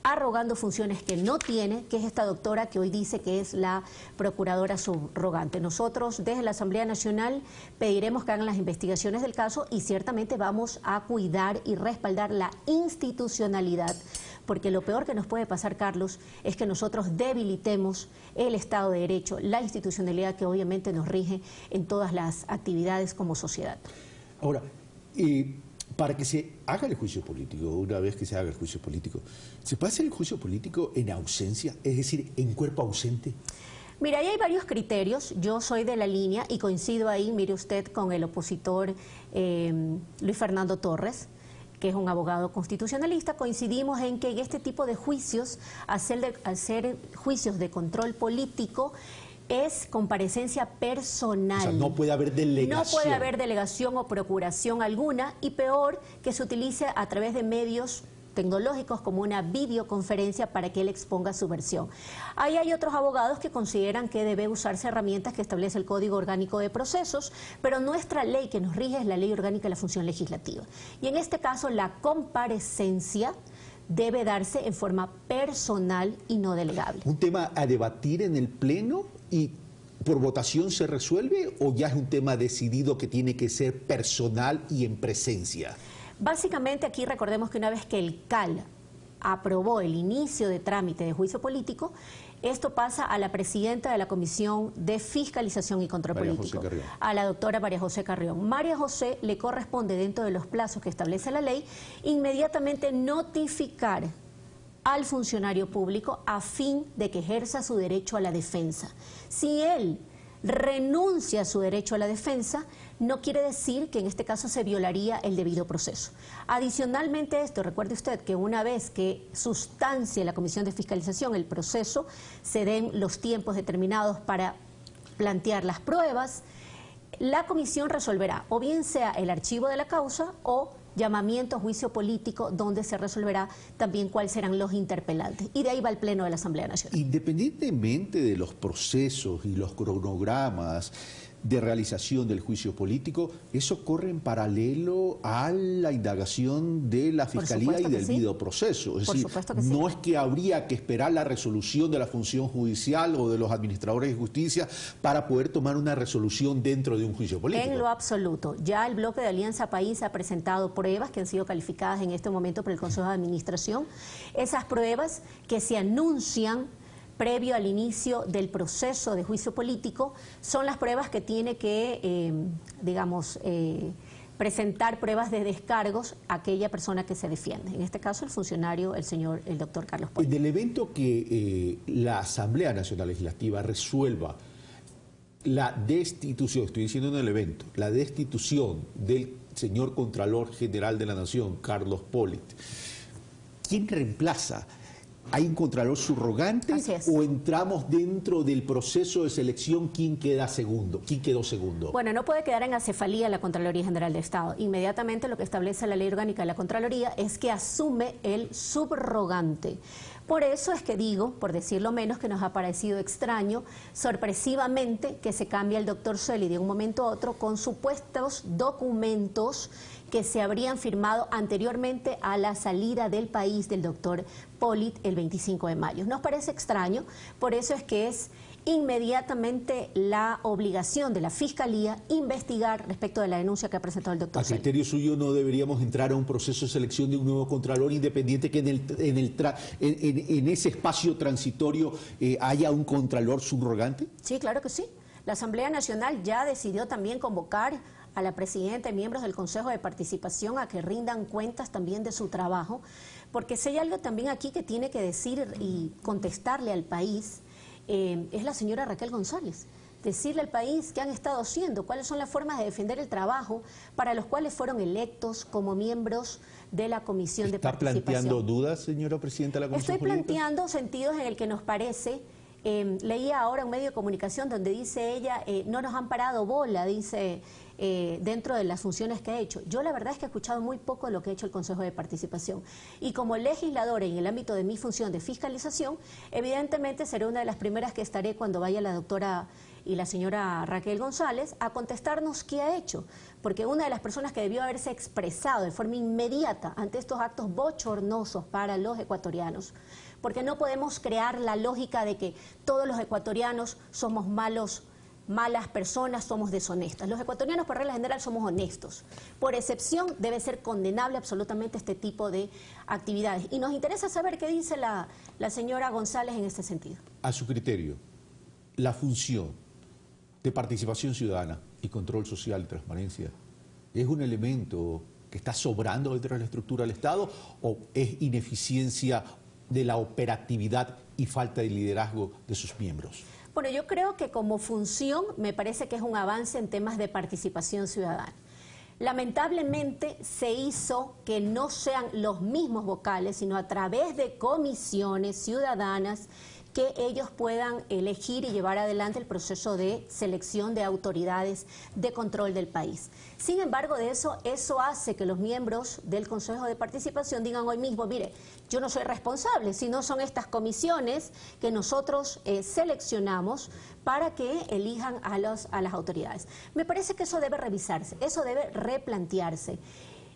arrogando funciones que no tiene, que es esta doctora que hoy dice que es la procuradora subrogante. Nosotros desde la Asamblea Nacional pediremos que hagan las investigaciones del caso y ciertamente vamos a cuidar y respaldar la institucionalidad, porque lo peor que nos puede pasar, Carlos, es que nosotros debilitemos el Estado de Derecho, la institucionalidad que obviamente nos rige en todas las actividades como sociedad. Ahora, para que se haga el juicio político, una vez que se haga el juicio político, ¿se puede hacer el juicio político en ausencia, es decir, en cuerpo ausente? Mira, ahí hay varios criterios. Yo soy de la línea y coincido ahí, mire usted, con el opositor Luis Fernando Torres, que es un abogado constitucionalista. Coincidimos en que en este tipo de juicios, hacer juicios de control político, es comparecencia personal. O sea, no puede haber delegación. No puede haber delegación o procuración alguna, y peor, que se utilice a través de medios tecnológicos como una videoconferencia para que él exponga su versión. Ahí hay otros abogados que consideran que debe usarse herramientas que establece el Código Orgánico de Procesos, pero nuestra ley que nos rige es la Ley Orgánica de la Función Legislativa. Y en este caso la comparecencia debe darse en forma personal y no delegable. ¿Un tema a debatir en el Pleno y por votación se resuelve o ya es un tema decidido que tiene que ser personal y en presencia? Básicamente aquí recordemos que una vez que el CAL aprobó el inicio de trámite de juicio político, esto pasa a la presidenta de la Comisión de Fiscalización y Control Político, a la doctora María José Carrión. María José le corresponde, dentro de los plazos que establece la ley, inmediatamente notificar al funcionario público a fin de que ejerza su derecho a la defensa. Si él renuncia a su derecho a la defensa, no quiere decir que en este caso se violaría el debido proceso. Adicionalmente a esto, recuerde usted que una vez que sustancie la Comisión de Fiscalización el proceso, se den los tiempos determinados para plantear las pruebas, la comisión resolverá o bien sea el archivo de la causa o llamamiento a juicio político, donde se resolverá también cuáles serán los interpelantes. Y de ahí va el Pleno de la Asamblea Nacional. Independientemente de los procesos y los cronogramas de realización del juicio político, eso corre en paralelo a la indagación de la Fiscalía y del debido proceso. Es decir, no es que habría que esperar la resolución de la función judicial o de los administradores de justicia para poder tomar una resolución dentro de un juicio político. En lo absoluto. Ya el bloque de Alianza País ha presentado pruebas que han sido calificadas en este momento por el Consejo de Administración. Esas pruebas que se anuncian previo al inicio del proceso de juicio político, son las pruebas que tiene que, presentar pruebas de descargos a aquella persona que se defiende. En este caso, el funcionario, el doctor Carlos Poli. En el evento que la Asamblea Nacional Legislativa resuelva la destitución, estoy diciendo en el evento, la destitución del señor Contralor General de la Nación, Carlos Polit, ¿quién reemplaza? ¿Hay un Contralor subrogante o entramos dentro del proceso de selección quién queda segundo? ¿Quién quedó segundo? Bueno, no puede quedar en acefalía la Contraloría General de Estado. Inmediatamente lo que establece la Ley Orgánica de la Contraloría es que asume el subrogante. Por eso es que digo, por decirlo menos, que nos ha parecido extraño, sorpresivamente, que se cambia el doctor Celi de un momento a otro con supuestos documentos que se habrían firmado anteriormente a la salida del país del doctor Polit el 25 de mayo. Nos parece extraño, por eso es que es inmediatamente la obligación de la Fiscalía investigar respecto de la denuncia que ha presentado el doctor Celi. ¿A criterio suyo no deberíamos entrar a un proceso de selección de un nuevo Contralor independiente que en ese espacio transitorio haya un Contralor subrogante? Sí, claro que sí. La Asamblea Nacional ya decidió también convocar a la presidenta y miembros del Consejo de Participación a que rindan cuentas también de su trabajo, porque si hay algo también aquí que tiene que decir y contestarle al país, es la señora Raquel González. Decirle al país qué han estado haciendo, cuáles son las formas de defender el trabajo para los cuales fueron electos como miembros de la Comisión de Participación. ¿Está planteando dudas, señora presidenta de la Comisión Estoy Jurídica? planteando sentidos en el que nos parece, leía ahora un medio de comunicación donde dice ella, no nos han parado bola, dice, dentro de las funciones que ha hecho. Yo la verdad es que he escuchado muy poco de lo que ha hecho el Consejo de Participación. Y como legisladora en el ámbito de mi función de fiscalización, evidentemente seré una de las primeras que estaré cuando vaya la doctora y la señora Raquel González a contestarnos qué ha hecho, porque una de las personas que debió haberse expresado de forma inmediata ante estos actos bochornosos para los ecuatorianos, porque no podemos crear la lógica de que todos los ecuatorianos somos malas personas, somos deshonestas. Los ecuatorianos por regla general somos honestos. Por excepción debe ser condenable absolutamente este tipo de actividades. Y nos interesa saber qué dice la señora González en este sentido. A su criterio, la función de participación ciudadana y control social y transparencia, ¿es un elemento que está sobrando dentro de la estructura del Estado o es ineficiencia de la operatividad y falta de liderazgo de sus miembros? Bueno, yo creo que como función me parece que es un avance en temas de participación ciudadana. Lamentablemente se hizo que no sean los mismos vocales, sino a través de comisiones ciudadanas que ellos puedan elegir y llevar adelante el proceso de selección de autoridades de control del país. Sin embargo, eso hace que los miembros del Consejo de Participación digan hoy mismo, mire, yo no soy responsable, sino son estas comisiones que nosotros seleccionamos para que elijan a las autoridades. Me parece que eso debe revisarse, eso debe replantearse.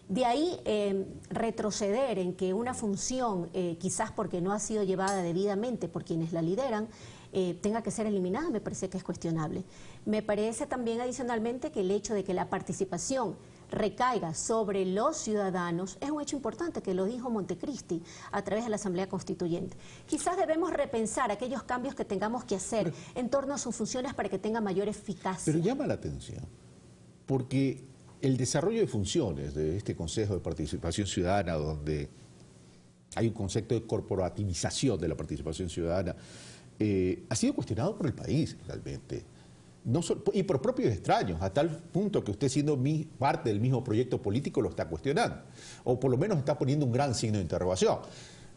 De ahí retroceder en que una función, quizás porque no ha sido llevada debidamente por quienes la lideran, tenga que ser eliminada, me parece que es cuestionable. Me parece también adicionalmente que el hecho de que la participación recaiga sobre los ciudadanos es un hecho importante, que lo dijo Montecristi a través de la Asamblea Constituyente. Quizás debemos repensar aquellos cambios que tengamos que hacer en torno a sus funciones para que tengan mayor eficacia. Pero llama la atención, porque el desarrollo de funciones de este Consejo de Participación Ciudadana, donde hay un concepto de corporativización de la participación ciudadana, ha sido cuestionado por el país realmente. Y por propios extraños, a tal punto que usted, siendo parte del mismo proyecto político, lo está cuestionando, o por lo menos está poniendo un gran signo de interrogación.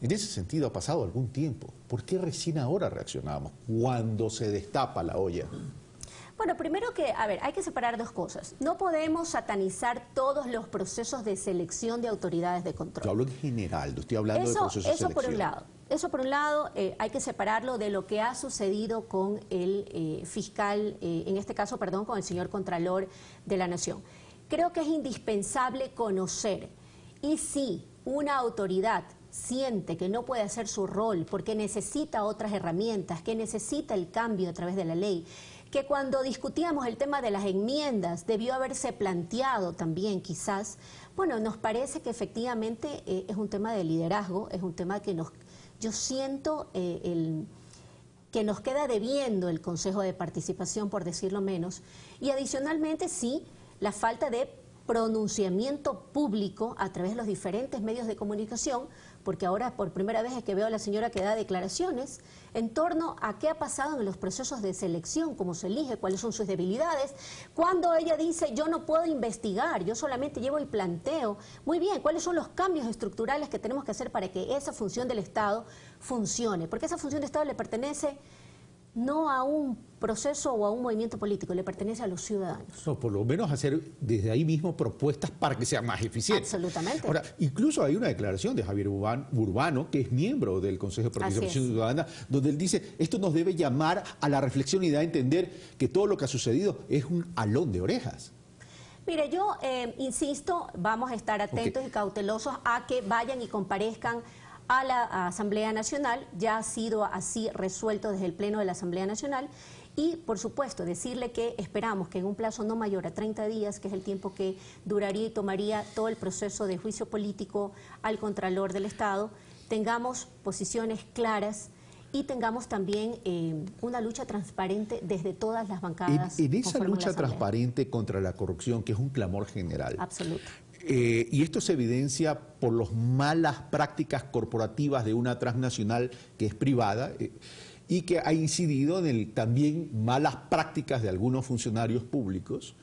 En ese sentido ha pasado algún tiempo. ¿Por qué recién ahora reaccionamos, cuando se destapa la olla? Bueno, primero que, hay que separar dos cosas. No podemos satanizar todos los procesos de selección de autoridades de control. Yo hablo en general, estoy hablando de procesos de selección. Eso por un lado, hay que separarlo de lo que ha sucedido con el fiscal, en este caso, con el señor Contralor de la Nación. Creo que es indispensable conocer, y si una autoridad siente que no puede hacer su rol porque necesita otras herramientas, que necesita el cambio a través de la ley, que cuando discutíamos el tema de las enmiendas debió haberse planteado también quizás, bueno, nos parece que efectivamente es un tema de liderazgo, es un tema que yo siento que nos queda debiendo el Consejo de Participación, por decirlo menos, y adicionalmente sí, la falta de pronunciamiento público a través de los diferentes medios de comunicación, porque ahora por primera vez es que veo a la señora que da declaraciones en torno a qué ha pasado en los procesos de selección, cómo se elige, cuáles son sus debilidades, cuando ella dice yo no puedo investigar, yo solamente llevo el planteo. Muy bien, ¿cuáles son los cambios estructurales que tenemos que hacer para que esa función del Estado funcione? Porque esa función del Estado le pertenece no a un proceso o a un movimiento político, le pertenece a los ciudadanos. No, por lo menos hacer desde ahí mismo propuestas para que sea más eficiente. Absolutamente. Ahora, incluso hay una declaración de Javier Urbano, que es miembro del Consejo de Participación Ciudadana, donde él dice, esto nos debe llamar a la reflexión y da a entender que todo lo que ha sucedido es un alón de orejas. Mire, yo insisto, vamos a estar atentos y cautelosos a que vayan y comparezcan a la Asamblea Nacional. Ya ha sido así resuelto desde el Pleno de la Asamblea Nacional, y por supuesto decirle que esperamos que en un plazo no mayor a 30 días, que es el tiempo que duraría y tomaría todo el proceso de juicio político al Contralor del Estado, tengamos posiciones claras y tengamos también una lucha transparente desde todas las bancadas. En esa lucha transparente contra la corrupción, que es un clamor general. Absoluto. Y esto se evidencia por las malas prácticas corporativas de una transnacional que es privada y que ha incidido en también malas prácticas de algunos funcionarios públicos.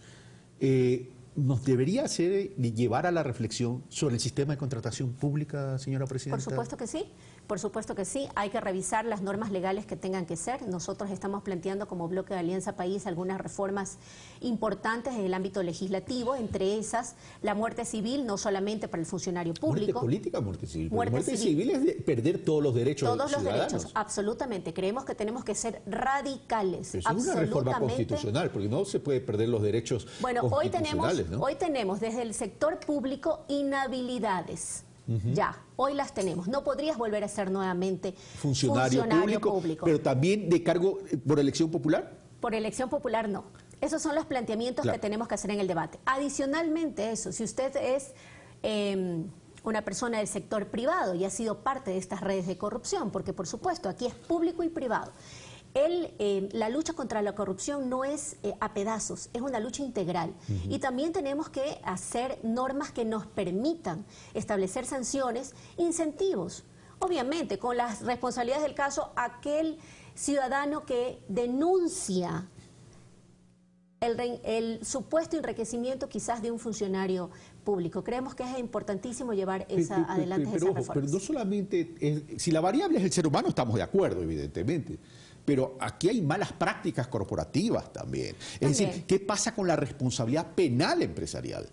¿Nos debería llevar a la reflexión sobre el sistema de contratación pública, señora Presidenta? Por supuesto que sí. Por supuesto que sí, hay que revisar las normas legales que tengan que ser. Nosotros estamos planteando como Bloque de Alianza País algunas reformas importantes en el ámbito legislativo, entre esas la muerte civil, no solamente para el funcionario público. Muerte política, muerte civil. Muerte civil es de perder todos los derechos de los ciudadanos. Todos los derechos, absolutamente. Creemos que tenemos que ser radicales. Pero eso es una reforma constitucional, porque no se puede perder los derechos constitucionales, ¿no? Hoy tenemos desde el sector público inhabilidades. Ya, hoy las tenemos. No podrías volver a ser nuevamente funcionario público. Pero también de cargo por elección popular. Por elección popular no. Esos son los planteamientos que tenemos que hacer en el debate. Adicionalmente a eso, si usted es una persona del sector privado y ha sido parte de estas redes de corrupción, porque por supuesto aquí es público y privado, la lucha contra la corrupción no es a pedazos, es una lucha integral. Y también tenemos que hacer normas que nos permitan establecer sanciones, incentivos. Obviamente, con las responsabilidades del caso, aquel ciudadano que denuncia el supuesto enriquecimiento quizás de un funcionario público. Creemos que es importantísimo llevar adelante esas reformas. Pero no solamente, si la variable es el ser humano, estamos de acuerdo, evidentemente. Pero aquí hay malas prácticas corporativas también. Es decir, ¿qué pasa con la responsabilidad penal empresarial?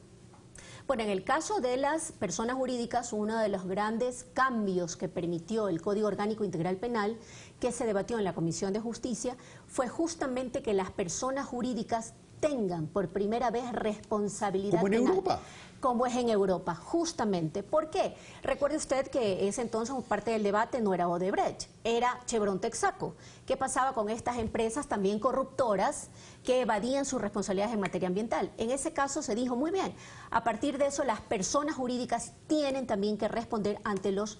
Bueno, en el caso de las personas jurídicas, uno de los grandes cambios que permitió el Código Orgánico Integral Penal, que se debatió en la Comisión de Justicia, fue justamente que las personas jurídicas tengan por primera vez responsabilidad penal. ¿Como en Europa? Como es en Europa, justamente. ¿Por qué? Recuerde usted que ese entonces parte del debate no era Odebrecht, era Chevron Texaco. ¿Qué pasaba con estas empresas también corruptoras que evadían sus responsabilidades en materia ambiental? En ese caso se dijo, muy bien, a partir de eso las personas jurídicas tienen también que responder ante los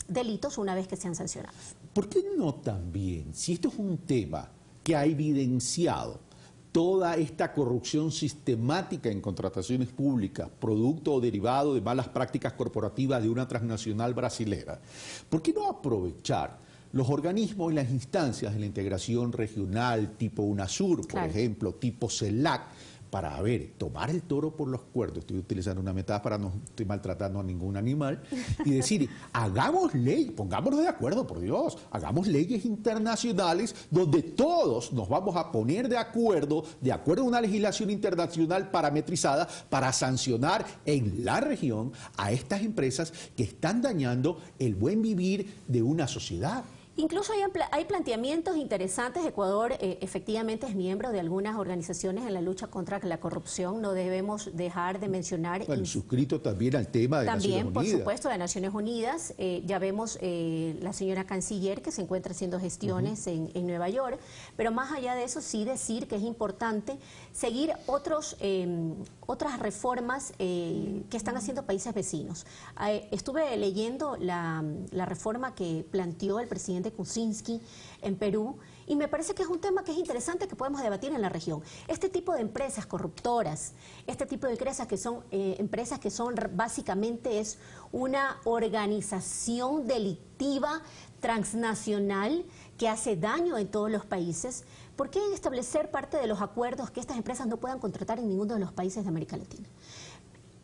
delitos una vez que sean sancionados. ¿Por qué no también, si esto es un tema que ha evidenciado toda esta corrupción sistemática en contrataciones públicas, producto o derivado de malas prácticas corporativas de una transnacional brasilera, ¿por qué no aprovechar los organismos y las instancias de la integración regional, tipo UNASUR, por ejemplo, tipo CELAC, para, tomar el toro por los cuernos, estoy utilizando una metáfora, no estoy maltratando a ningún animal, y decir, hagamos ley, pongámonos de acuerdo, por Dios, hagamos leyes internacionales donde todos nos vamos a poner de acuerdo a una legislación internacional parametrizada para sancionar en la región a estas empresas que están dañando el buen vivir de una sociedad. Incluso hay planteamientos interesantes. Ecuador efectivamente es miembro de algunas organizaciones en la lucha contra la corrupción. No debemos dejar de mencionar... Bueno, suscrito también al tema de Naciones Unidas. También, por supuesto, de Naciones Unidas. Ya vemos la señora canciller que se encuentra haciendo gestiones en Nueva York. Pero más allá de eso, sí decir que es importante seguir otras reformas que están haciendo países vecinos. Estuve leyendo la reforma que planteó el presidente Kuczynski en Perú, y me parece que es un tema que es interesante que podemos debatir en la región. Este tipo de empresas corruptoras, este tipo de empresas que son básicamente es una organización delictiva transnacional que hace daño en todos los países. ¿Por qué establecer parte de los acuerdos que estas empresas no puedan contratar en ninguno de los países de América Latina?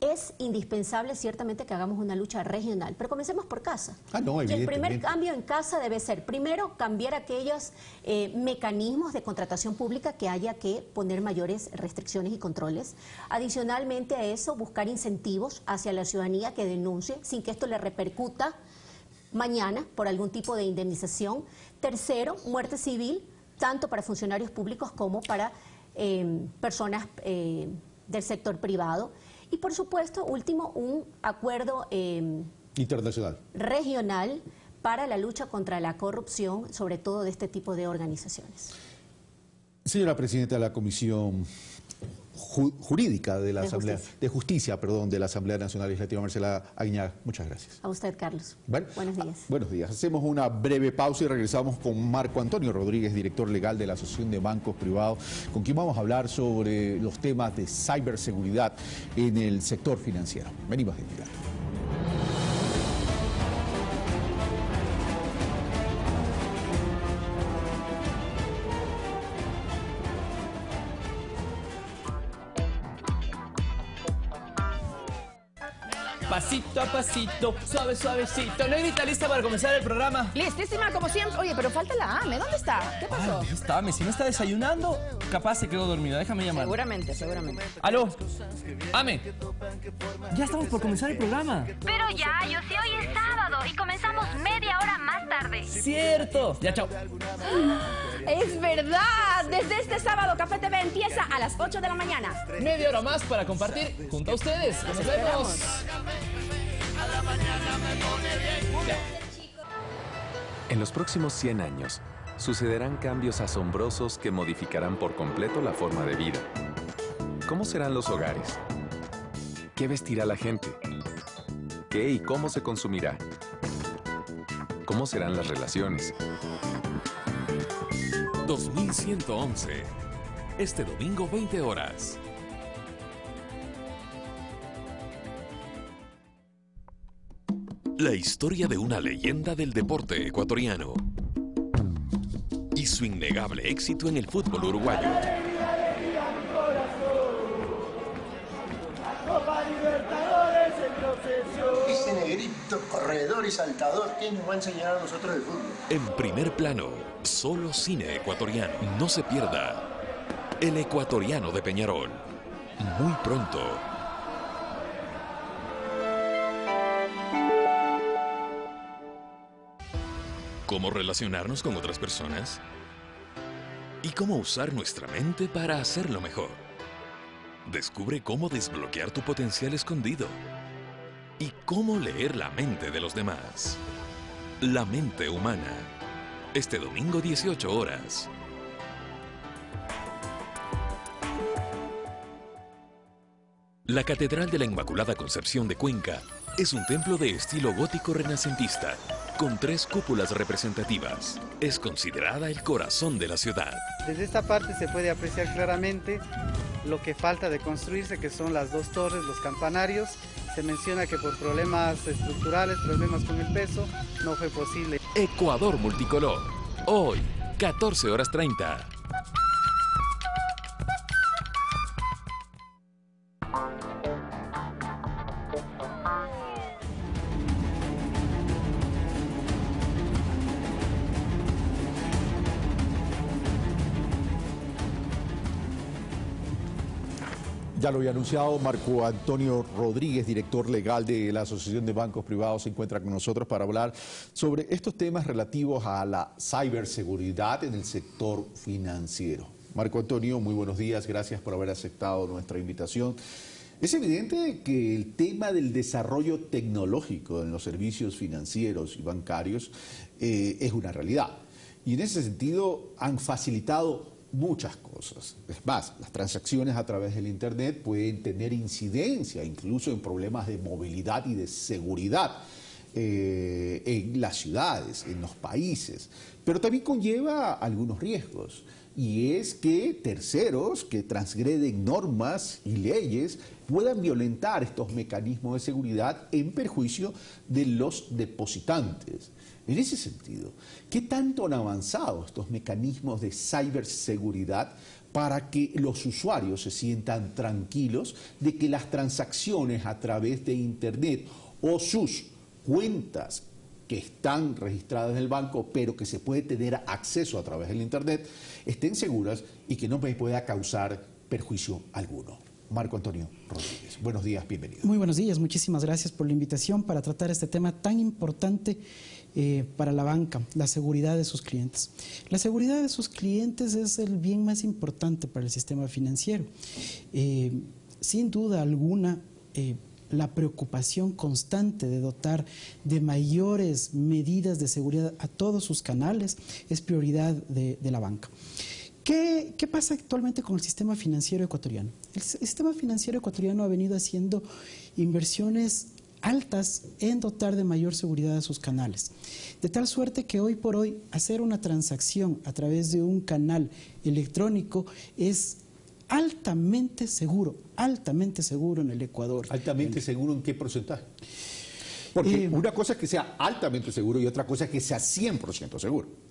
Es indispensable ciertamente que hagamos una lucha regional, pero comencemos por casa. Y el primer cambio en casa debe ser, primero, cambiar aquellos mecanismos de contratación pública que haya que poner mayores restricciones y controles. Adicionalmente a eso, buscar incentivos hacia la ciudadanía que denuncie sin que esto le repercuta mañana por algún tipo de indemnización. Tercero, muerte civil, tanto para funcionarios públicos como para personas del sector privado. Y por supuesto, último, un acuerdo internacional regional para la lucha contra la corrupción, sobre todo de este tipo de organizaciones. Señora Presidenta de la Comisión, jurídica de la Asamblea de Justicia, perdón, de la Asamblea Nacional Legislativa, Marcela Aguiñaga. Muchas gracias. A usted, Carlos. Bueno, buenos días. Buenos días. Hacemos una breve pausa y regresamos con Marco Antonio Rodríguez, director legal de la Asociación de Bancos Privados, con quien vamos a hablar sobre los temas de ciberseguridad en el sector financiero. Venimos de inmediato. Pasito a pasito, suave, suavecito. Negrita, ¿lista para comenzar el programa? Listísima, como siempre. Oye, pero falta la AME. ¿Dónde está? ¿Qué pasó? Ahí está, Ame. Si no está desayunando, capaz se quedó dormida. Déjame llamar. Seguramente. ¿Aló? Ame. Ya estamos por comenzar el programa. Pero ya, yo sí, hoy es sábado y comenzamos media hora más tarde. ¡Cierto! Ya, chao. ¡Es verdad! Desde este sábado, Café TV empieza a las 8 de la mañana. Media hora más para compartir junto a ustedes. ¡Nos vemos! En los próximos 100 años, sucederán cambios asombrosos que modificarán por completo la forma de vida. ¿Cómo serán los hogares? ¿Qué vestirá la gente? ¿Qué y cómo se consumirá? ¿Cómo serán las relaciones? 2111. Este domingo, 20 horas. La historia de una leyenda del deporte ecuatoriano y su innegable éxito en el fútbol uruguayo. Ese negrito, corredor y saltador, ¿quién nos va a enseñar a nosotros el fútbol? En primer plano, solo cine ecuatoriano. No se pierda El Ecuatoriano de Peñarol. Muy pronto. ¿Cómo relacionarnos con otras personas? ¿Y cómo usar nuestra mente para hacerlo mejor? Descubre cómo desbloquear tu potencial escondido. ¿Y cómo leer la mente de los demás? La mente humana. Este domingo, 18 horas. La Catedral de la Inmaculada Concepción de Cuenca es un templo de estilo gótico renacentista, con 3 cúpulas representativas. Es considerada el corazón de la ciudad. Desde esta parte se puede apreciar claramente lo que falta de construirse, que son las 2 torres, los campanarios. Se menciona que por problemas estructurales, problemas con el peso, no fue posible. Ecuador Multicolor. Hoy, 14:30. Ya lo había anunciado, Marco Antonio Rodríguez, director legal de la Asociación de Bancos Privados, se encuentra con nosotros para hablar sobre estos temas relativos a la ciberseguridad en el sector financiero. Marco Antonio, muy buenos días, gracias por haber aceptado nuestra invitación. Es evidente que el tema del desarrollo tecnológico en los servicios financieros y bancarios es una realidad. Y en ese sentido han facilitado muchas cosas. Es más, las transacciones a través del Internet pueden tener incidencia incluso en problemas de movilidad y de seguridad en las ciudades, en los países, pero también conlleva algunos riesgos, y es que terceros que transgreden normas y leyes puedan violentar estos mecanismos de seguridad en perjuicio de los depositantes. En ese sentido, ¿qué tanto han avanzado estos mecanismos de ciberseguridad para que los usuarios se sientan tranquilos de que las transacciones a través de Internet o sus cuentas que están registradas en el banco, pero que se puede tener acceso a través del Internet, estén seguras y que no me pueda causar perjuicio alguno? Marco Antonio Rodríguez, buenos días, bienvenido. Muy buenos días, muchísimas gracias por la invitación para tratar este tema tan importante para la banca, la seguridad de sus clientes. La seguridad de sus clientes es el bien más importante para el sistema financiero. Sin duda alguna, la preocupación constante de dotar de mayores medidas de seguridad a todos sus canales es prioridad de la banca. ¿Qué pasa actualmente con el sistema financiero ecuatoriano? El sistema financiero ecuatoriano ha venido haciendo inversiones altas en dotar de mayor seguridad a sus canales. De tal suerte que hoy por hoy hacer una transacción a través de un canal electrónico es altamente seguro en el Ecuador. ¿Altamente seguro en qué porcentaje? Porque una cosa es que sea altamente seguro y otra cosa es que sea 100% seguro.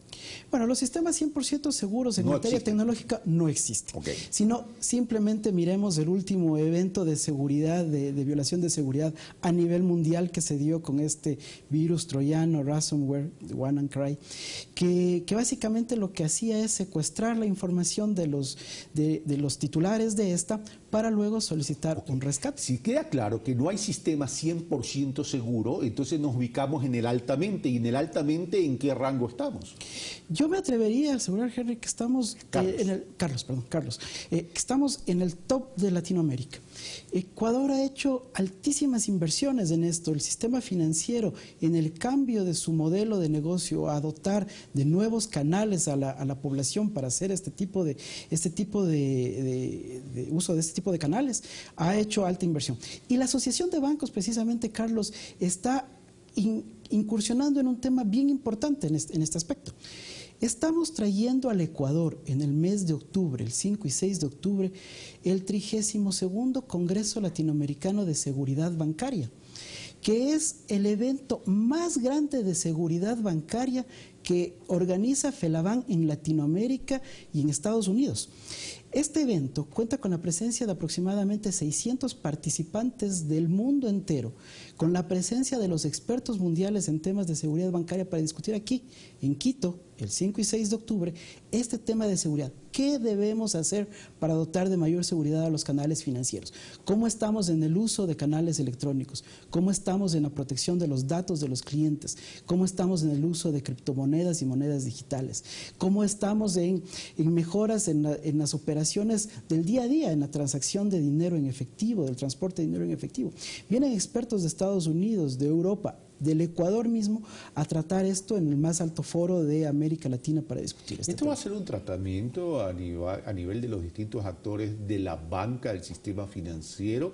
Bueno, los sistemas 100% seguros en materia tecnológica no existen, sino simplemente miremos el último evento de seguridad, de violación de seguridad a nivel mundial que se dio con este virus troyano, ransomware, WannaCry, que básicamente lo que hacía es secuestrar la información de los titulares de esta para luego solicitar un rescate. Si queda claro que no hay sistema 100% seguro, entonces nos ubicamos en el altamente. ¿Y en el altamente en qué rango estamos? Yo me atrevería a asegurar, Henry, que estamos que estamos en el top de Latinoamérica. Ecuador ha hecho altísimas inversiones en esto. El sistema financiero, en el cambio de su modelo de negocio, a dotar de nuevos canales a la población para hacer uso de este tipo de canales, ha hecho alta inversión. Y la Asociación de Bancos, precisamente, Carlos, está incursionando en un tema bien importante en este aspecto. Estamos trayendo al Ecuador en el mes de octubre, el 5 y 6 de octubre, el 32º Congreso Latinoamericano de Seguridad Bancaria, que es el evento más grande de seguridad bancaria que organiza FELABAN en Latinoamérica y en Estados Unidos. Este evento cuenta con la presencia de aproximadamente 600 participantes del mundo entero, con la presencia de los expertos mundiales en temas de seguridad bancaria para discutir aquí, en Quito, el 5 y 6 de octubre, este tema de seguridad. ¿Qué debemos hacer para dotar de mayor seguridad a los canales financieros? ¿Cómo estamos en el uso de canales electrónicos? ¿Cómo estamos en la protección de los datos de los clientes? ¿Cómo estamos en el uso de criptomonedas y monedas digitales? ¿Cómo estamos en mejoras en las operaciones del día a día, en la transacción de dinero en efectivo, del transporte de dinero en efectivo? Vienen expertos de Estados Unidos, de Europa, del Ecuador mismo, a tratar esto en el más alto foro de América Latina para discutir este tema. ¿Esto va a ser un tratamiento a nivel de los distintos actores de la banca, del sistema financiero,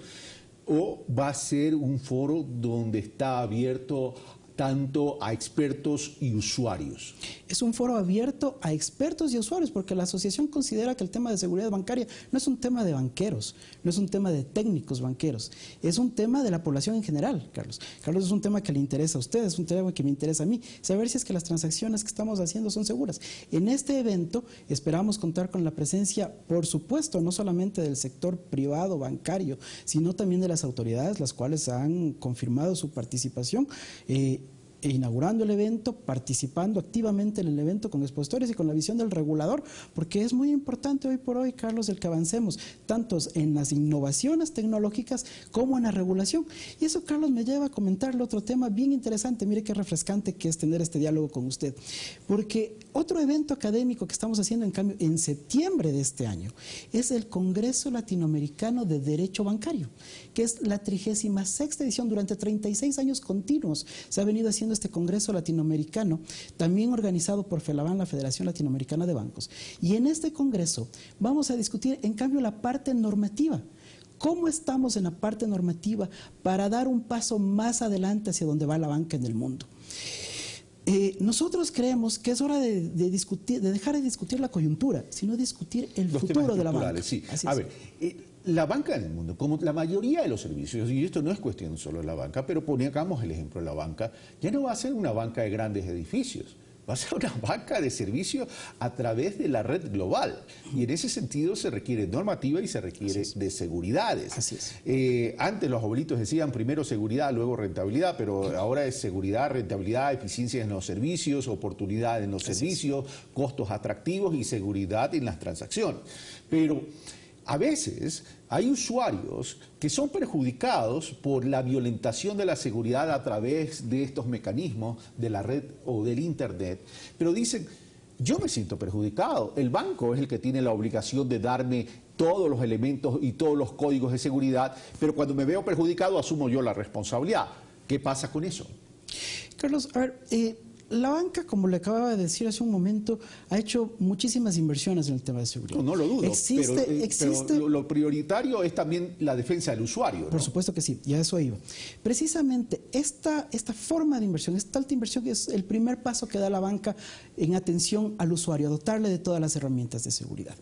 o va a ser un foro donde está abierto tanto a expertos y usuarios? Es un foro abierto a expertos y usuarios, porque la asociación considera que el tema de seguridad bancaria no es un tema de banqueros, no es un tema de técnicos banqueros, es un tema de la población en general, Carlos. Carlos, es un tema que le interesa a usted, es un tema que me interesa a mí, saber si es que las transacciones que estamos haciendo son seguras. En este evento esperamos contar con la presencia, por supuesto, no solamente del sector privado bancario, sino también de las autoridades, las cuales han confirmado su participación, inaugurando el evento, participando activamente en el evento con expositores y con la visión del regulador, porque es muy importante hoy por hoy, Carlos, el que avancemos tanto en las innovaciones tecnológicas como en la regulación. Y eso, Carlos, me lleva a comentarle otro tema bien interesante. Mire qué refrescante que es tener este diálogo con usted, porque otro evento académico que estamos haciendo, en cambio, en septiembre de este año, es el Congreso Latinoamericano de Derecho Bancario, que es la 36ª edición. Durante 36 años continuos se ha venido haciendo este Congreso Latinoamericano, también organizado por FELABAN, la Federación Latinoamericana de Bancos. Y en este Congreso vamos a discutir, en cambio, la parte normativa. ¿Cómo estamos en la parte normativa para dar un paso más adelante hacia donde va la banca en el mundo? Nosotros creemos que es hora de dejar de discutir la coyuntura, sino discutir el futuro de la banca. Sí. A ver, la banca en el mundo, como la mayoría de los servicios, y esto no es cuestión solo de la banca, pero pongamos el ejemplo de la banca, ya no va a ser una banca de grandes edificios, va a ser una banca de servicios a través de la red global. Y en ese sentido se requiere normativa y se requiere de seguridades. Así es. Antes los abuelitos decían primero seguridad, luego rentabilidad, pero ahora es seguridad, rentabilidad, eficiencia en los servicios, oportunidad en los servicios, costos atractivos y seguridad en las transacciones. Pero a veces hay usuarios que son perjudicados por la violentación de la seguridad a través de estos mecanismos de la red o del Internet, pero dicen, yo me siento perjudicado, el banco es el que tiene la obligación de darme todos los elementos y todos los códigos de seguridad, pero cuando me veo perjudicado asumo yo la responsabilidad. ¿Qué pasa con eso? Carlos, a ver, la banca, como le acababa de decir hace un momento, ha hecho muchísimas inversiones en el tema de seguridad. No lo dudo, existe... pero lo prioritario es también la defensa del usuario, ¿no? Por supuesto que sí, y a eso iba. Precisamente esta forma de inversión, esta alta inversión, es el primer paso que da la banca en atención al usuario, a dotarle de todas las herramientas de seguridad.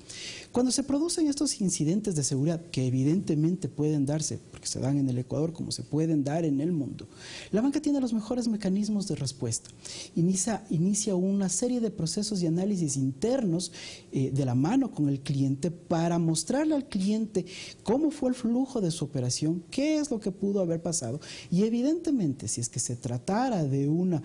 Cuando se producen estos incidentes de seguridad, que evidentemente pueden darse, porque se dan en el Ecuador como se pueden dar en el mundo, la banca tiene los mejores mecanismos de respuesta. Inicia una serie de procesos y análisis internos de la mano con el cliente para mostrarle al cliente cómo fue el flujo de su operación, qué es lo que pudo haber pasado, y evidentemente si es que se tratara de una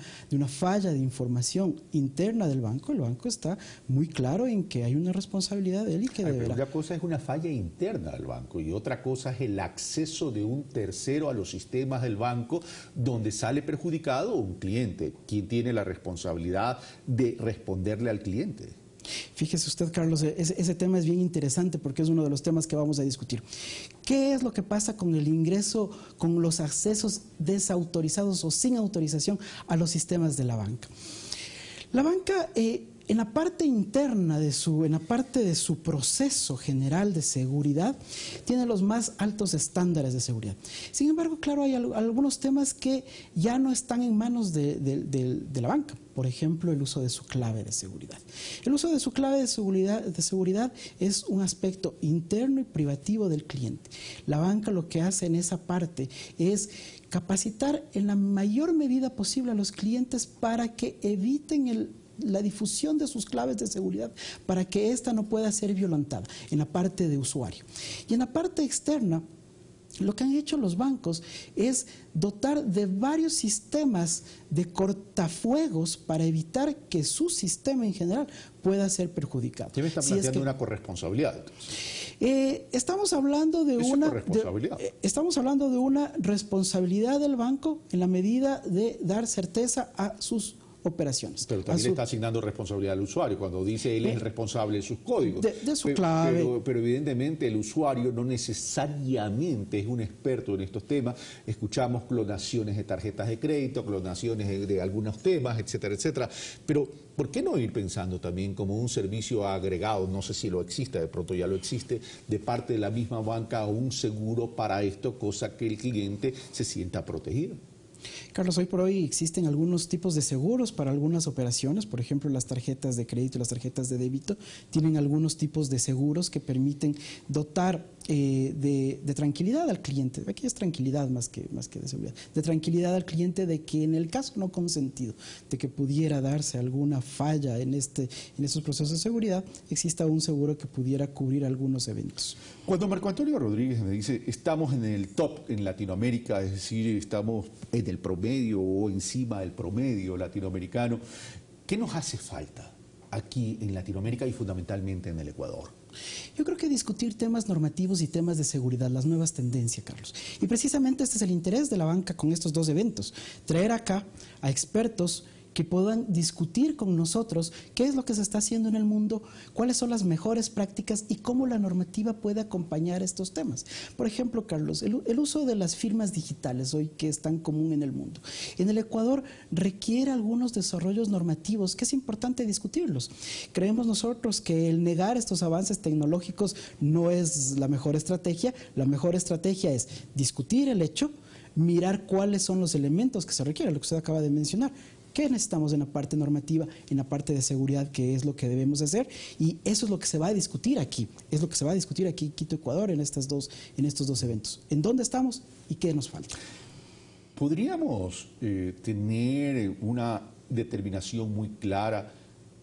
falla de información interna del banco, el banco está muy claro en que hay una responsabilidad de él y que deberá. Pero una cosa es una falla interna del banco y otra cosa es el acceso de un tercero a los sistemas del banco, donde sale perjudicado un cliente. ¿Quién tiene la responsabilidad de responderle al cliente? Fíjese usted, Carlos, ese tema es bien interesante porque es uno de los temas que vamos a discutir. ¿Qué es lo que pasa con el ingreso, con los accesos desautorizados o sin autorización a los sistemas de la banca? La banca, en la parte interna en la parte de su proceso general de seguridad, tiene los más altos estándares de seguridad. Sin embargo, claro, hay algunos temas que ya no están en manos de la banca. Por ejemplo, el uso de su clave de seguridad. El uso de su clave de seguridad es un aspecto interno y privativo del cliente. La banca lo que hace en esa parte es capacitar en la mayor medida posible a los clientes para que eviten la difusión de sus claves de seguridad, para que ésta no pueda ser violentada en la parte de usuario. Y en la parte externa, lo que han hecho los bancos es dotar de varios sistemas de cortafuegos para evitar que su sistema en general pueda ser perjudicado. ¿Quién me está planteando una corresponsabilidad? Estamos hablando de estamos hablando de una responsabilidad del banco en la medida de dar certeza a sus operaciones. Pero también le está asignando responsabilidad al usuario cuando dice él es el responsable de sus códigos. De su clave. Pero evidentemente el usuario no necesariamente es un experto en estos temas. Escuchamos clonaciones de tarjetas de crédito, clonaciones de algunos temas, etcétera, etcétera. Pero ¿por qué no ir pensando también como un servicio agregado, no sé si lo existe, de pronto ya lo existe, de parte de la misma banca, un seguro para esto, cosa que el cliente se sienta protegido? Carlos, hoy por hoy existen algunos tipos de seguros para algunas operaciones, por ejemplo las tarjetas de crédito y las tarjetas de débito tienen algunos tipos de seguros que permiten dotar de tranquilidad al cliente. Aquí es tranquilidad más que de seguridad, de tranquilidad al cliente de que en el caso no consentido de que pudiera darse alguna falla en estos procesos de seguridad, exista un seguro que pudiera cubrir algunos eventos. Cuando Marco Antonio Rodríguez me dice estamos en el top en Latinoamérica, es decir, estamos en el promedio o encima del promedio latinoamericano, ¿qué nos hace falta aquí en Latinoamérica y fundamentalmente en el Ecuador? Yo creo que discutir temas normativos y temas de seguridad, las nuevas tendencias, Carlos. Y precisamente este es el interés de la banca con estos dos eventos, traer acá a expertos que puedan discutir con nosotros qué es lo que se está haciendo en el mundo, cuáles son las mejores prácticas y cómo la normativa puede acompañar estos temas. Por ejemplo, Carlos, el uso de las firmas digitales hoy que es tan común en el mundo. En el Ecuador requiere algunos desarrollos normativos que es importante discutirlos. Creemos nosotros que el negar estos avances tecnológicos no es la mejor estrategia. La mejor estrategia es discutir el hecho, mirar cuáles son los elementos que se requieren, lo que usted acaba de mencionar. ¿Qué necesitamos en la parte normativa, en la parte de seguridad, qué es lo que debemos hacer? Y eso es lo que se va a discutir aquí. Es lo que se va a discutir aquí en Quito, Ecuador, en estos dos eventos. ¿En dónde estamos y qué nos falta? ¿Podríamos tener una determinación muy clara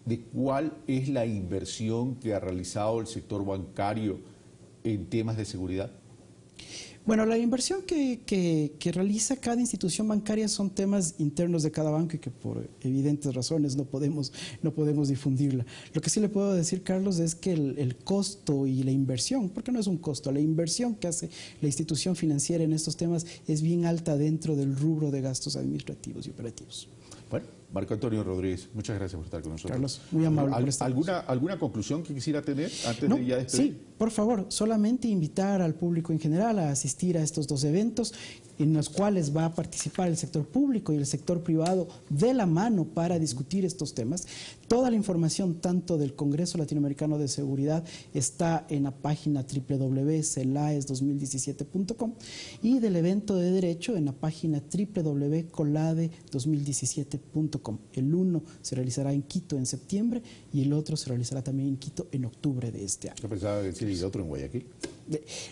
de cuál es la inversión que ha realizado el sector bancario en temas de seguridad? Bueno, la inversión que realiza cada institución bancaria son temas internos de cada banco y que por evidentes razones no podemos difundirla. Lo que sí le puedo decir, Carlos, es que el costo y la inversión, porque no es un costo, la inversión que hace la institución financiera en estos temas es bien alta dentro del rubro de gastos administrativos y operativos. Bueno, Marco Antonio Rodríguez, muchas gracias por estar con nosotros. Carlos, muy amable por estar. ¿Alguna conclusión que quisiera tener antes de ya despedir? Sí, por favor, solamente invitar al público en general a asistir a estos 2 eventos en los cuales va a participar el sector público y el sector privado de la mano para discutir estos temas. Toda la información, tanto del Congreso Latinoamericano de Seguridad, está en la página www.celaes2017.com y del evento de Derecho en la página www.colade2017.com. El uno se realizará en Quito en septiembre y el otro se realizará también en Quito en octubre de este año. Yo pensaba decir el otro en Guayaquil.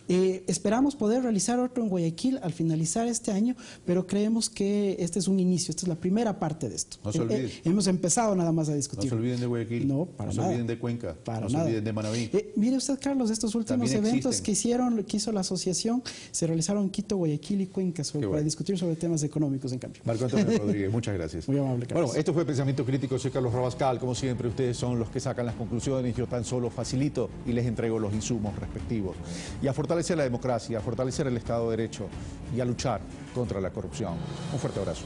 Esperamos poder realizar otro en Guayaquil al finalizar este año, pero creemos que este es un inicio, esta es la primera parte de esto. No se olviden. Hemos empezado nada más a discutir. No se olviden de Guayaquil, no se olviden de Cuenca, no se olviden de Manabí. Mire usted, Carlos, estos últimos eventos que hizo la asociación se realizaron en Quito, Guayaquil y Cuenca para discutir sobre temas económicos, en cambio. Marco Antonio Rodríguez, muchas gracias. Muy amable, Carlos. Bueno, esto fue Pensamiento Crítico, soy Carlos Rabascal. Como siempre, ustedes son los que sacan las conclusiones, yo tan solo facilito y les entrego los insumos respectivos. Y a fortalecer la democracia, a fortalecer el Estado de Derecho y a luchar contra la corrupción. Un fuerte abrazo.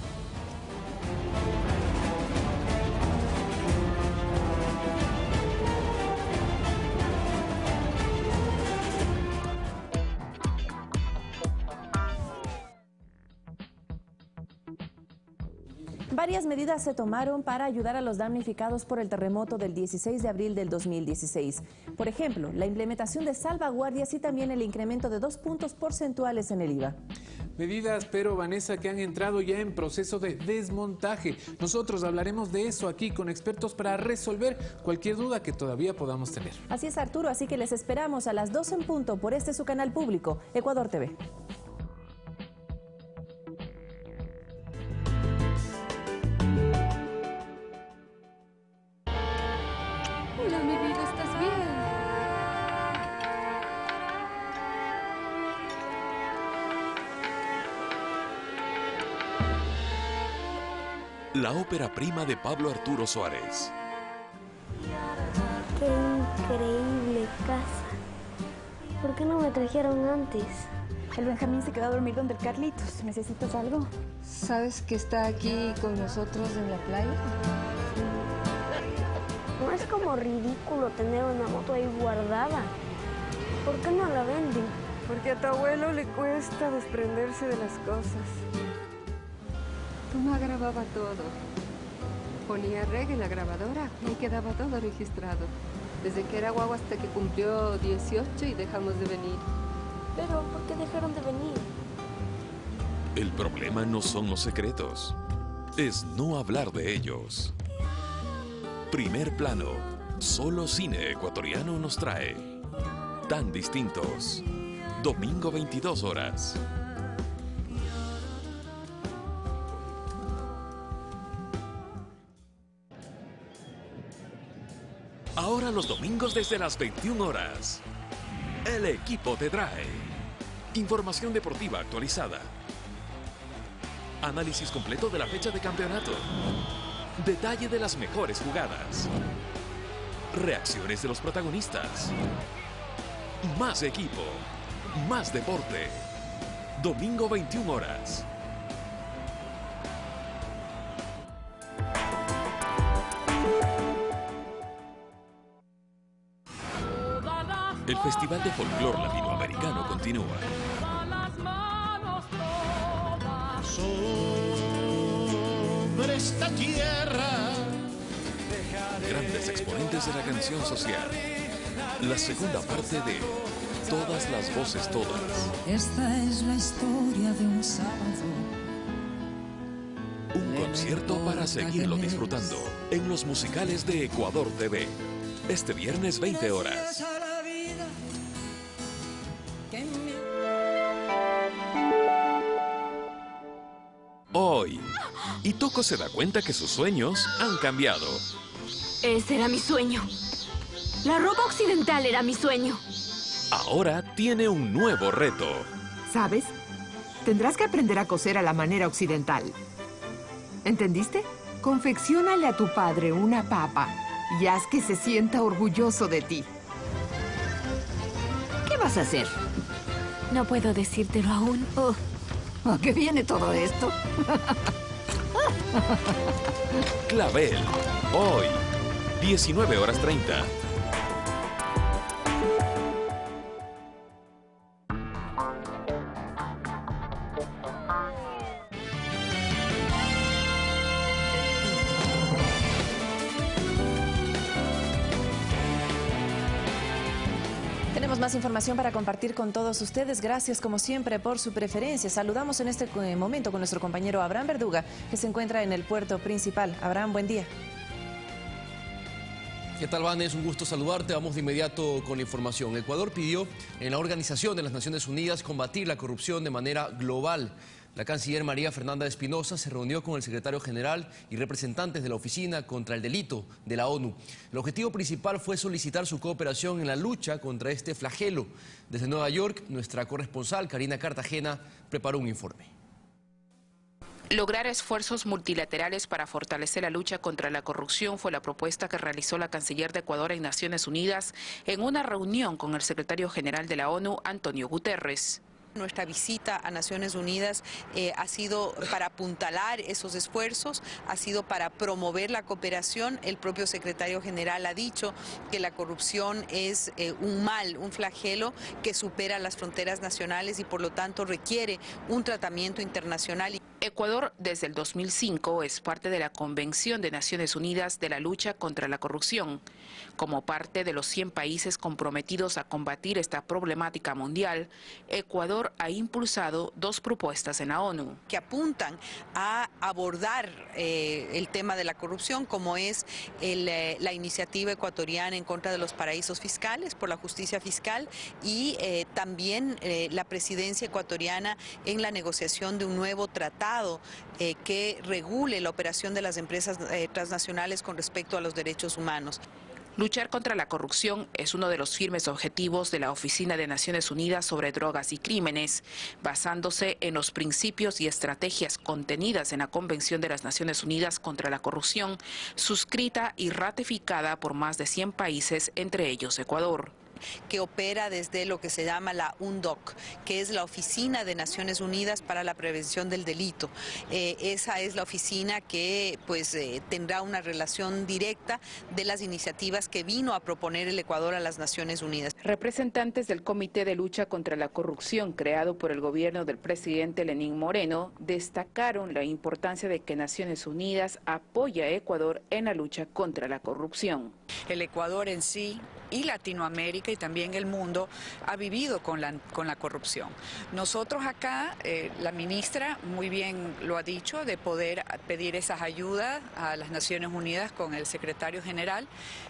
Varias medidas se tomaron para ayudar a los damnificados por el terremoto del 16 de abril del 2016. Por ejemplo, la implementación de salvaguardias y también el incremento de 2 puntos porcentuales en el IVA. Medidas, pero Vanessa, que han entrado ya en proceso de desmontaje. Nosotros hablaremos de eso aquí con expertos para resolver cualquier duda que todavía podamos tener. Así es, Arturo, así que les esperamos a las 2 en punto por su canal público, Ecuador TV. Hola, mi vida, ¿estás bien? La ópera prima de Pablo Arturo Suárez. ¡Qué increíble casa! ¿Por qué no me trajeron antes? El Benjamín se quedó a dormir donde el Carlitos. ¿Necesitas algo? ¿Sabes que está aquí con nosotros en la playa? ¿No es como ridículo tener una moto ahí guardada? ¿Por qué no la venden? Porque a tu abuelo le cuesta desprenderse de las cosas. Tu mamá grababa todo. Ponía reggae en la grabadora y ahí quedaba todo registrado. Desde que era guagua hasta que cumplió 18 y dejamos de venir. Pero, ¿por qué dejaron de venir? El problema no son los secretos, es no hablar de ellos. Primer Plano, solo cine ecuatoriano nos trae. Tan distintos. Domingo 22 horas. Ahora los domingos desde las 21 horas. El equipo te trae información deportiva actualizada, análisis completo de la fecha de campeonato, detalle de las mejores jugadas, reacciones de los protagonistas, más equipo, más deporte. Domingo 21 horas. El Festival de Folclor Latinoamericano continúa. Sobre esta tierra. Grandes exponentes de la canción social. La segunda parte de Todas las voces todas. Esta es la historia de un sábado. Un concierto para seguirlo disfrutando en los musicales de Ecuador TV. Este viernes 20 horas. Hoy, Itoko se da cuenta que sus sueños han cambiado. Ese era mi sueño. La ropa occidental era mi sueño. Ahora tiene un nuevo reto. ¿Sabes? Tendrás que aprender a coser a la manera occidental. ¿Entendiste? Confecciónale a tu padre una papa y haz que se sienta orgulloso de ti. ¿Qué vas a hacer? No puedo decírtelo aún. ¿A qué viene todo esto? Clavel, hoy, 19:30. Tenemos más información para compartir con todos ustedes. Gracias como siempre por su preferencia. Saludamos en este momento con nuestro compañero Abraham Verduga, que se encuentra en el puerto principal. Abraham, buen día. ¿Qué tal, Vane? Es un gusto saludarte. Vamos de inmediato con la información. Ecuador pidió en la Organización de las Naciones Unidas combatir la corrupción de manera global. La canciller María Fernanda Espinosa se reunió con el secretario general y representantes de la Oficina contra el Delito de la ONU. El objetivo principal fue solicitar su cooperación en la lucha contra este flagelo. Desde Nueva York, nuestra corresponsal Karina Cartagena preparó un informe. Lograr esfuerzos multilaterales para fortalecer la lucha contra la corrupción fue la propuesta que realizó la canciller de Ecuador en Naciones Unidas en una reunión con el secretario general de la ONU, Antonio Guterres. Nuestra visita a Naciones Unidas ha sido para apuntalar esos esfuerzos, ha sido para promover la cooperación. El propio secretario general ha dicho que la corrupción es un mal, un flagelo que supera las fronteras nacionales y por lo tanto requiere un tratamiento internacional. Ecuador desde el 2005 es parte de la Convención de Naciones Unidas de la lucha contra la corrupción. Como parte de los 100 países comprometidos a combatir esta problemática mundial, Ecuador ha impulsado 2 propuestas en la ONU. Que apuntan a abordar el tema de la corrupción, como es la iniciativa ecuatoriana en contra de los paraísos fiscales, por la justicia fiscal, y también la presidencia ecuatoriana en la negociación de un nuevo tratado que regule la operación de las empresas transnacionales con respecto a los derechos humanos. Luchar contra la corrupción es uno de los firmes objetivos de la Oficina de Naciones Unidas sobre Drogas y Crímenes, basándose en los principios y estrategias contenidas en la Convención de las Naciones Unidas contra la Corrupción, suscrita y ratificada por más de 100 países, entre ellos Ecuador. Que opera desde lo que se llama la UNDOC, que es la Oficina de Naciones Unidas para la Prevención del Delito. Esa es la oficina que tendrá una relación directa de las iniciativas que vino a proponer el Ecuador a las Naciones Unidas. Representantes del Comité de Lucha contra la Corrupción, creado por el gobierno del presidente Lenín Moreno, destacaron la importancia de que Naciones Unidas apoye a Ecuador en la lucha contra la corrupción. El Ecuador en sí y Latinoamérica y también el mundo ha vivido con la corrupción. Nosotros acá, la ministra muy bien lo ha dicho, de poder pedir esas ayudas a las Naciones Unidas con el secretario general,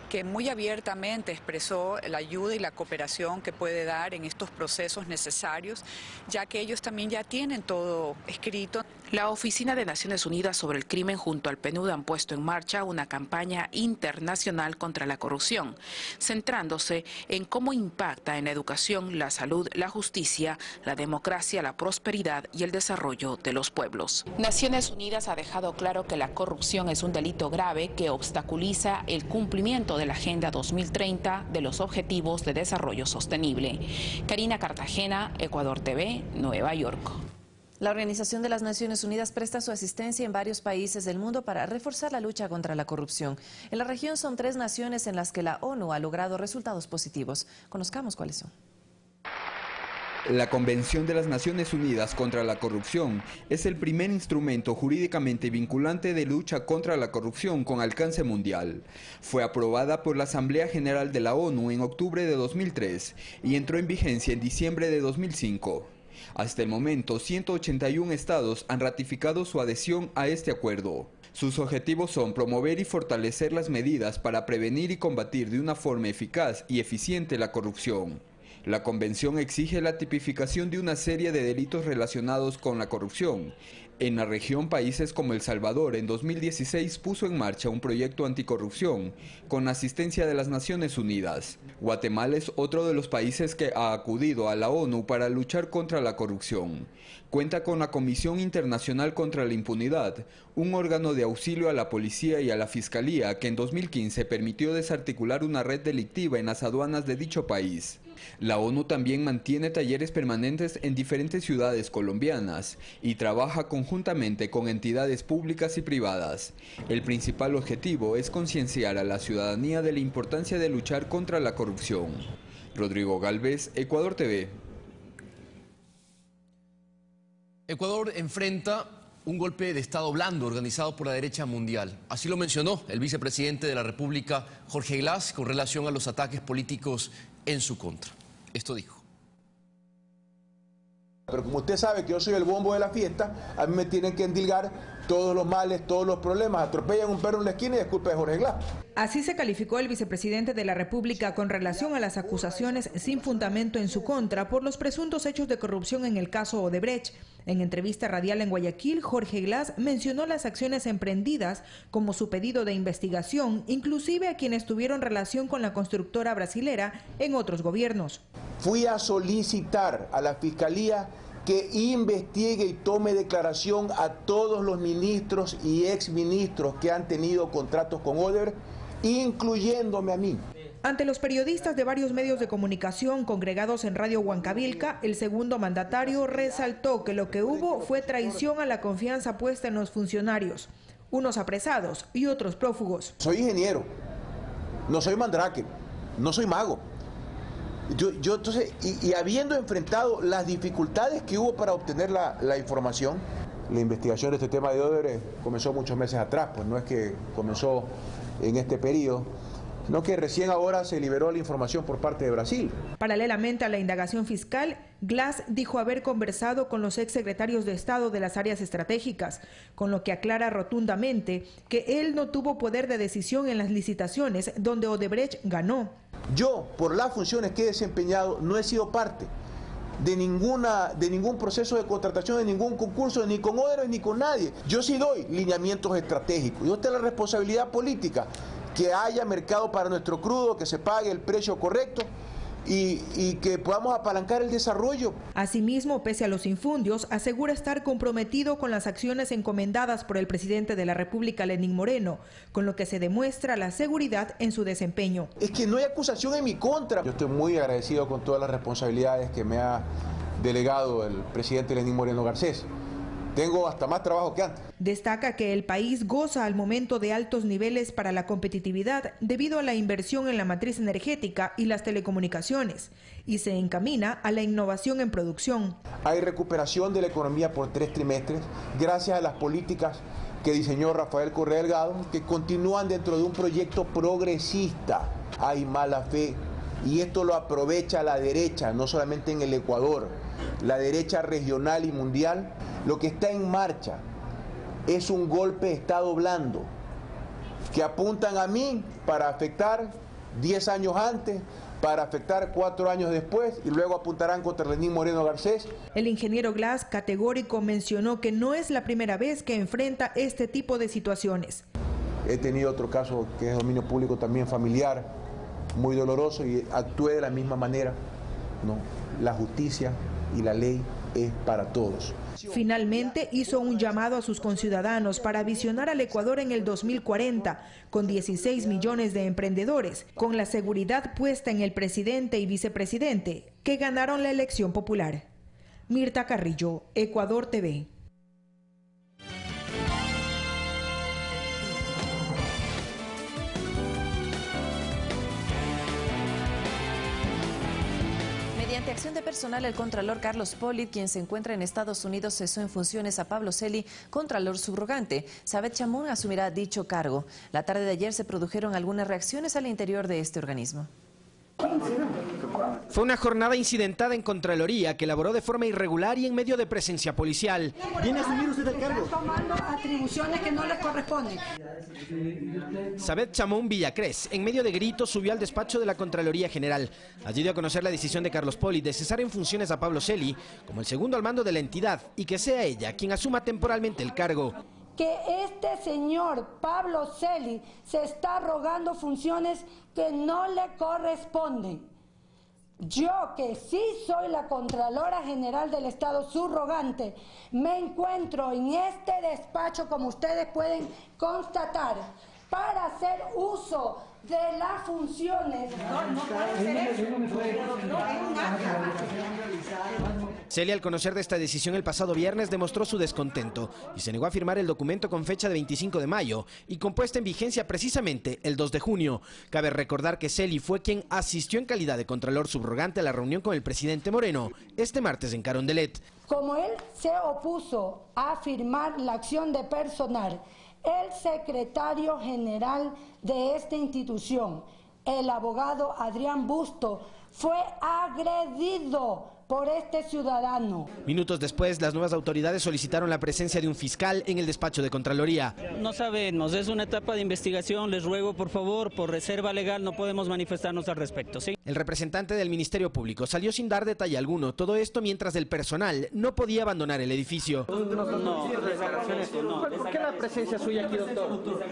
que muy abiertamente expresó la ayuda y la cooperación que puede dar en estos procesos necesarios, ya que ellos también ya tienen todo escrito. La Oficina de Naciones Unidas sobre el Crimen junto al PNUD han puesto en marcha una campaña internacional contra la corrupción, centrándose en cómo impacta en la educación, la salud, la justicia, la democracia, la prosperidad y el desarrollo de los pueblos. Naciones Unidas ha dejado claro que la corrupción es un delito grave que obstaculiza el cumplimiento de la Agenda 2030 de los Objetivos de Desarrollo Sostenible. Karina Cartagena, Ecuador TV, Nueva York. La Organización de las Naciones Unidas presta su asistencia en varios países del mundo para reforzar la lucha contra la corrupción. En la región son 3 naciones en las que la ONU ha logrado resultados positivos. Conozcamos cuáles son. La Convención de las Naciones Unidas contra la Corrupción es el primer instrumento jurídicamente vinculante de lucha contra la corrupción con alcance mundial. Fue aprobada por la Asamblea General de la ONU en octubre de 2003 y entró en vigencia en diciembre de 2005. Hasta el momento, 181 estados han ratificado su adhesión a este acuerdo. Sus objetivos son promover y fortalecer las medidas para prevenir y combatir de una forma eficaz y eficiente la corrupción. La Convención exige la tipificación de una serie de delitos relacionados con la corrupción. En la región, países como El Salvador en 2016 puso en marcha un proyecto anticorrupción con asistencia de las Naciones Unidas. Guatemala es otro de los países que ha acudido a la ONU para luchar contra la corrupción. Cuenta con la Comisión Internacional contra la Impunidad, un órgano de auxilio a la policía y a la fiscalía que en 2015 permitió desarticular una red delictiva en las aduanas de dicho país. La ONU también mantiene talleres permanentes en diferentes ciudades colombianas y trabaja conjuntamente con entidades públicas y privadas. El principal objetivo es concienciar a la ciudadanía de la importancia de luchar contra la corrupción. Rodrigo Galvez, Ecuador TV. Ecuador enfrenta un golpe de Estado blando organizado por la derecha mundial. Así lo mencionó el vicepresidente de la República, Jorge Glass, con relación a los ataques políticos en su contra. Esto dijo. Pero como usted sabe que yo soy el bombo de la fiesta, a mí me tienen que endilgar todos los males, todos los problemas. Atropellan un perro en la esquina y es culpa de Jorge Glass. Así se calificó el vicepresidente de la República con relación a las acusaciones sin fundamento en su contra por los presuntos hechos de corrupción en el caso Odebrecht. En entrevista radial en Guayaquil, Jorge Glass mencionó las acciones emprendidas como su pedido de investigación, inclusive a quienes tuvieron relación con la constructora brasilera en otros gobiernos. Fui a solicitar a la Fiscalía que investigue y tome declaración a todos los ministros y exministros que han tenido contratos con Odebrecht, incluyéndome a mí. Ante los periodistas de varios medios de comunicación congregados en Radio Huancavilca, el segundo mandatario resaltó que lo que hubo fue traición a la confianza puesta en los funcionarios, unos apresados y otros prófugos. Soy ingeniero, no soy mandrake, no soy mago. Yo entonces, y habiendo enfrentado las dificultades que hubo para obtener la información, la investigación de este tema de Odebrecht comenzó muchos meses atrás, pues no es que comenzó en este periodo, sino que recién ahora se liberó la información por parte de Brasil. Paralelamente a la indagación fiscal, Glass dijo haber conversado con los exsecretarios de Estado de las áreas estratégicas, con lo que aclara rotundamente que él no tuvo poder de decisión en las licitaciones donde Odebrecht ganó. Yo, por las funciones que he desempeñado, no he sido parte de ningún proceso de contratación, de ningún concurso, ni con Odebrecht ni con nadie. Yo sí doy lineamientos estratégicos. Yo tengo la responsabilidad política que haya mercado para nuestro crudo, que se pague el precio correcto y que podamos apalancar el desarrollo. Asimismo, pese a los infundios, asegura estar comprometido con las acciones encomendadas por el presidente de la República, Lenín Moreno, con lo que se demuestra la seguridad en su desempeño. Es que no hay acusación en mi contra. Yo estoy muy agradecido con todas las responsabilidades que me ha delegado el presidente Lenín Moreno Garcés. Tengo hasta más trabajo que antes. Destaca que el país goza al momento de altos niveles para la competitividad debido a la inversión en la matriz energética y las telecomunicaciones y se encamina a la innovación en producción. Hay recuperación de la economía por 3 trimestres gracias a las políticas que diseñó Rafael Correa Delgado, que continúan dentro de un proyecto progresista. Hay mala fe y esto lo aprovecha la derecha, no solamente en el Ecuador, la derecha regional y mundial. Lo que está en marcha es un golpe de Estado blando que apuntan a mí para afectar 10 años antes, para afectar 4 años después y luego apuntarán contra Lenín Moreno Garcés. El ingeniero Glass categórico mencionó que no es la primera vez que enfrenta este tipo de situaciones. He tenido otro caso que es dominio público también familiar, muy doloroso y actué de la misma manera, ¿no? La justicia y la ley es para todos. Finalmente hizo un llamado a sus conciudadanos para visionar al Ecuador en el 2040 con 16 millones de emprendedores, con la seguridad puesta en el presidente y vicepresidente que ganaron la elección popular. Mirta Carrillo, Ecuador TV. Mediante acción de personal, el contralor Carlos Polit, quien se encuentra en Estados Unidos, cesó en funciones a Pablo Celi, contralor subrogante. Sabet Chamún asumirá dicho cargo. La tarde de ayer se produjeron algunas reacciones al interior de este organismo. Fue una jornada incidentada en Contraloría que elaboró de forma irregular y en medio de presencia policial. ¿Viene a asumir usted el cargo? Tomando atribuciones que no le corresponden. Sabet Chamún Villacrés, en medio de gritos, subió al despacho de la Contraloría General. Allí dio a conocer la decisión de Carlos Polit de cesar en funciones a Pablo Celi como el segundo al mando de la entidad y que sea ella quien asuma temporalmente el cargo. Que este señor Pablo Celi se está arrogando funciones que no le corresponden. Yo, que sí soy la Contralora General del Estado subrogante, me encuentro en este despacho, como ustedes pueden constatar, para hacer uso de las funciones. Celia, al conocer de esta decisión el pasado viernes, demostró su descontento y se negó a firmar el documento con fecha de 25 de mayo y con puesta en vigencia precisamente el 2 de junio. Cabe recordar que Celia fue quien asistió en calidad de contralor subrogante a la reunión con el presidente Moreno este martes en Carondelet. Como él se opuso a firmar la acción de personal, el secretario general de esta institución, el abogado Adrián Busto, fue agredido por este ciudadano. Minutos después, las nuevas autoridades solicitaron la presencia de un fiscal en el despacho de Contraloría. No sabemos, es una etapa de investigación, les ruego por favor, por reserva legal no podemos manifestarnos al respecto, ¿sí? El representante del Ministerio Público salió sin dar detalle alguno, todo esto mientras el personal no podía abandonar el edificio. No, ¿Por qué la presencia suya aquí, doctor?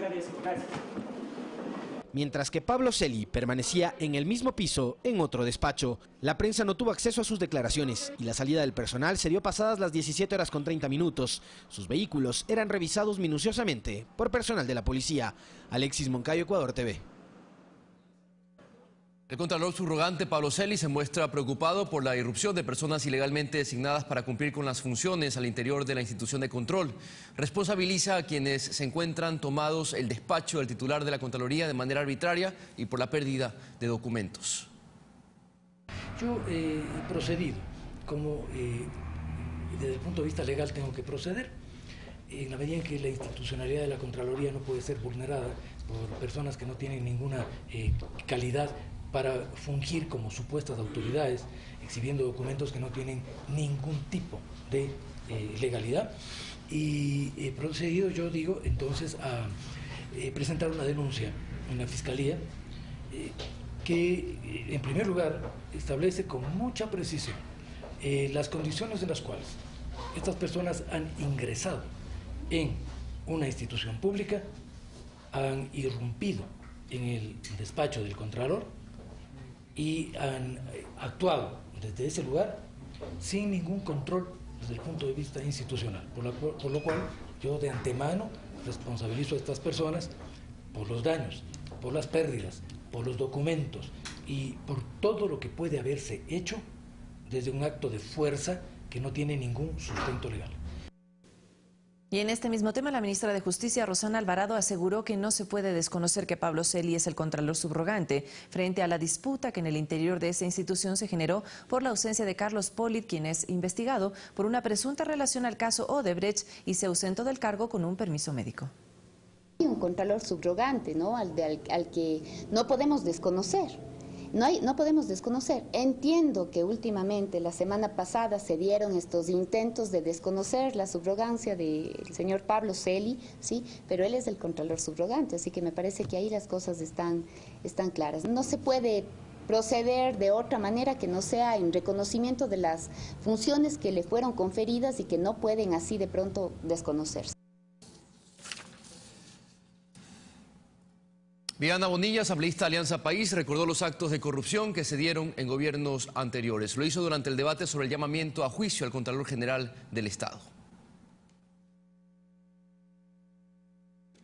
Mientras que Pablo Celi permanecía en el mismo piso en otro despacho. La prensa no tuvo acceso a sus declaraciones y la salida del personal se dio pasadas las 17:30. Sus vehículos eran revisados minuciosamente por personal de la policía. Alexis Moncayo, Ecuador TV. El contralor subrogante Pablo Celi se muestra preocupado por la irrupción de personas ilegalmente designadas para cumplir con las funciones al interior de la institución de control. Responsabiliza a quienes se encuentran tomados el despacho del titular de la Contraloría de manera arbitraria y por la pérdida de documentos. Yo he procedido como desde el punto de vista legal tengo que proceder, en la medida en que la institucionalidad de la Contraloría no puede ser vulnerada por personas que no tienen ninguna calidad para fungir como supuestas autoridades, exhibiendo documentos que no tienen ningún tipo de legalidad. Y he procedido, yo digo, entonces a presentar una denuncia en la Fiscalía que, en primer lugar, establece con mucha precisión las condiciones en las cuales estas personas han ingresado en una institución pública, han irrumpido en el despacho del Contralor y han actuado desde ese lugar sin ningún control desde el punto de vista institucional, por lo cual yo de antemano responsabilizo a estas personas por los daños, por las pérdidas, por los documentos y por todo lo que puede haberse hecho desde un acto de fuerza que no tiene ningún sustento legal. Y en este mismo tema, la ministra de Justicia, Rosana Alvarado, aseguró que no se puede desconocer que Pablo Celi es el contralor subrogante frente a la disputa que en el interior de esa institución se generó por la ausencia de Carlos Polit, quien es investigado por una presunta relación al caso Odebrecht y se ausentó del cargo con un permiso médico. Un contralor subrogante, ¿no? al que no podemos desconocer. No podemos desconocer. Entiendo que últimamente, la semana pasada, se dieron estos intentos de desconocer la subrogancia del señor Pablo Celi, ¿sí? Pero él es el contralor subrogante, así que me parece que ahí las cosas están claras. No se puede proceder de otra manera que no sea en reconocimiento de las funciones que le fueron conferidas y que no pueden así de pronto desconocerse. Viviana Bonilla, asambleísta de Alianza País, recordó los actos de corrupción que se dieron en gobiernos anteriores. Lo hizo durante el debate sobre el llamamiento a juicio al Contralor General del Estado.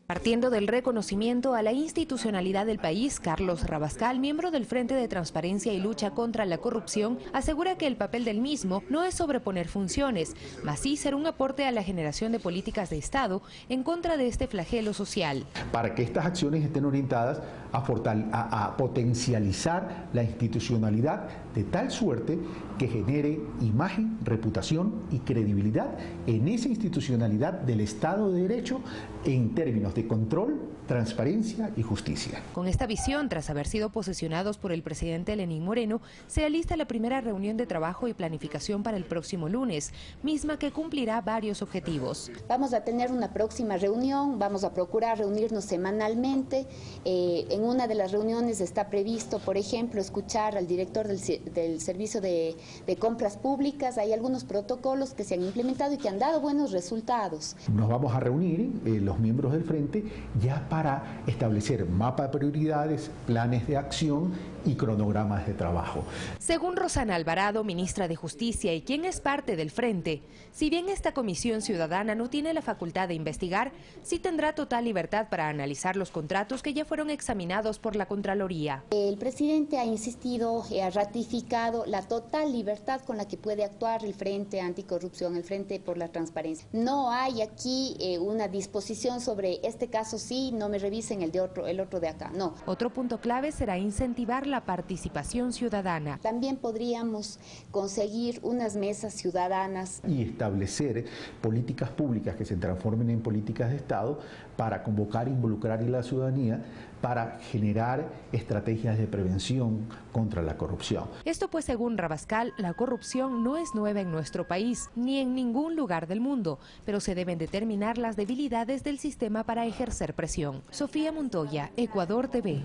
Partiendo del reconocimiento a la institucionalidad del país, Carlos Rabascal, miembro del Frente de Transparencia y Lucha contra la Corrupción, asegura que el papel del mismo no es sobreponer funciones, mas sí ser un aporte a la generación de políticas de Estado en contra de este flagelo social. Para que estas acciones estén orientadas a potencializar la institucionalidad de tal suerte que genere imagen, reputación y credibilidad en esa institucionalidad del Estado de Derecho en términos de control, transparencia y justicia. Con esta visión, tras haber sido posesionados por el presidente Lenín Moreno, se alista la primera reunión de trabajo y planificación para el próximo lunes, misma que cumplirá varios objetivos. Vamos a tener una próxima reunión, vamos a procurar reunirnos semanalmente. En una de las reuniones está previsto, por ejemplo, escuchar al director del Servicio de Compras Públicas. Hay algunos protocolos que se han implementado y que han dado buenos resultados. Nos vamos a reunir los miembros del Frente ya para para establecer mapa de prioridades, planes de acción y cronogramas de trabajo. Según Rosana Alvarado, ministra de Justicia y quien es parte del Frente, si bien esta comisión ciudadana no tiene la facultad de investigar, sí tendrá total libertad para analizar los contratos que ya fueron examinados por la Contraloría. El presidente ha insistido y ha ratificado la total libertad con la que puede actuar el Frente Anticorrupción, el Frente por la Transparencia. No hay aquí una disposición sobre este caso sí, no me revisen el otro de acá, no. Otro punto clave será incentivar la participación ciudadana. También podríamos conseguir unas mesas ciudadanas. Y establecer políticas públicas que se transformen en políticas de Estado para convocar e involucrar a la ciudadanía para generar estrategias de prevención contra la corrupción. Esto pues, según Rabascal, la corrupción no es nueva en nuestro país ni en ningún lugar del mundo, pero se deben determinar las debilidades del sistema para ejercer presión. Sofía Montoya, Ecuador TV.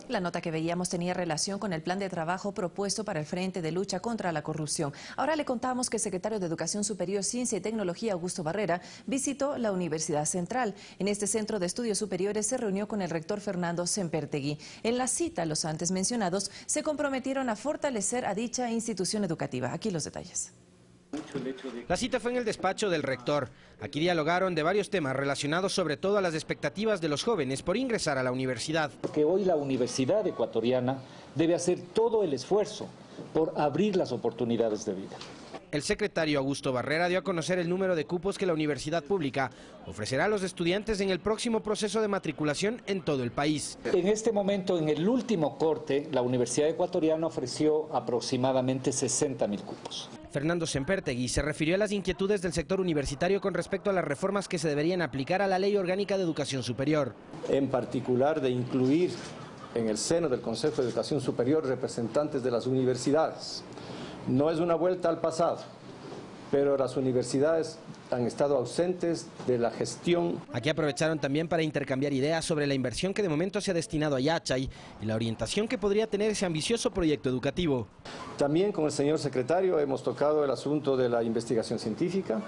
La nota que veíamos tenía relación con el plan de trabajo propuesto para el Frente de Lucha contra la Corrupción. Ahora le contamos que el secretario de Educación Superior, Ciencia y Tecnología, Augusto Barrera, visitó la Universidad Central. En este centro de estudios superiores se reunió con el rector Fernando Sempertegui. En la cita, los antes mencionados se comprometieron a fortalecer a dicha institución educativa. Aquí los detalles. La cita fue en el despacho del rector. Aquí dialogaron de varios temas relacionados sobre todo a las expectativas de los jóvenes por ingresar a la universidad. Porque hoy la universidad ecuatoriana debe hacer todo el esfuerzo por abrir las oportunidades de vida. El secretario Augusto Barrera dio a conocer el número de cupos que la universidad pública ofrecerá a los estudiantes en el próximo proceso de matriculación en todo el país. En este momento, en el último corte, la Universidad Ecuatoriana ofreció aproximadamente 60.000 cupos. Fernando Sempertegui se refirió a las inquietudes del sector universitario con respecto a las reformas que se deberían aplicar a la Ley Orgánica de Educación Superior. En particular de incluir en el seno del Consejo de Educación Superior representantes de las universidades. No es una vuelta al pasado, pero las universidades han estado ausentes de la gestión. Aquí aprovecharon también para intercambiar ideas sobre la inversión que de momento se ha destinado a Yachay y la orientación que podría tener ese ambicioso proyecto educativo. También con el señor secretario hemos tocado el asunto de la investigación científica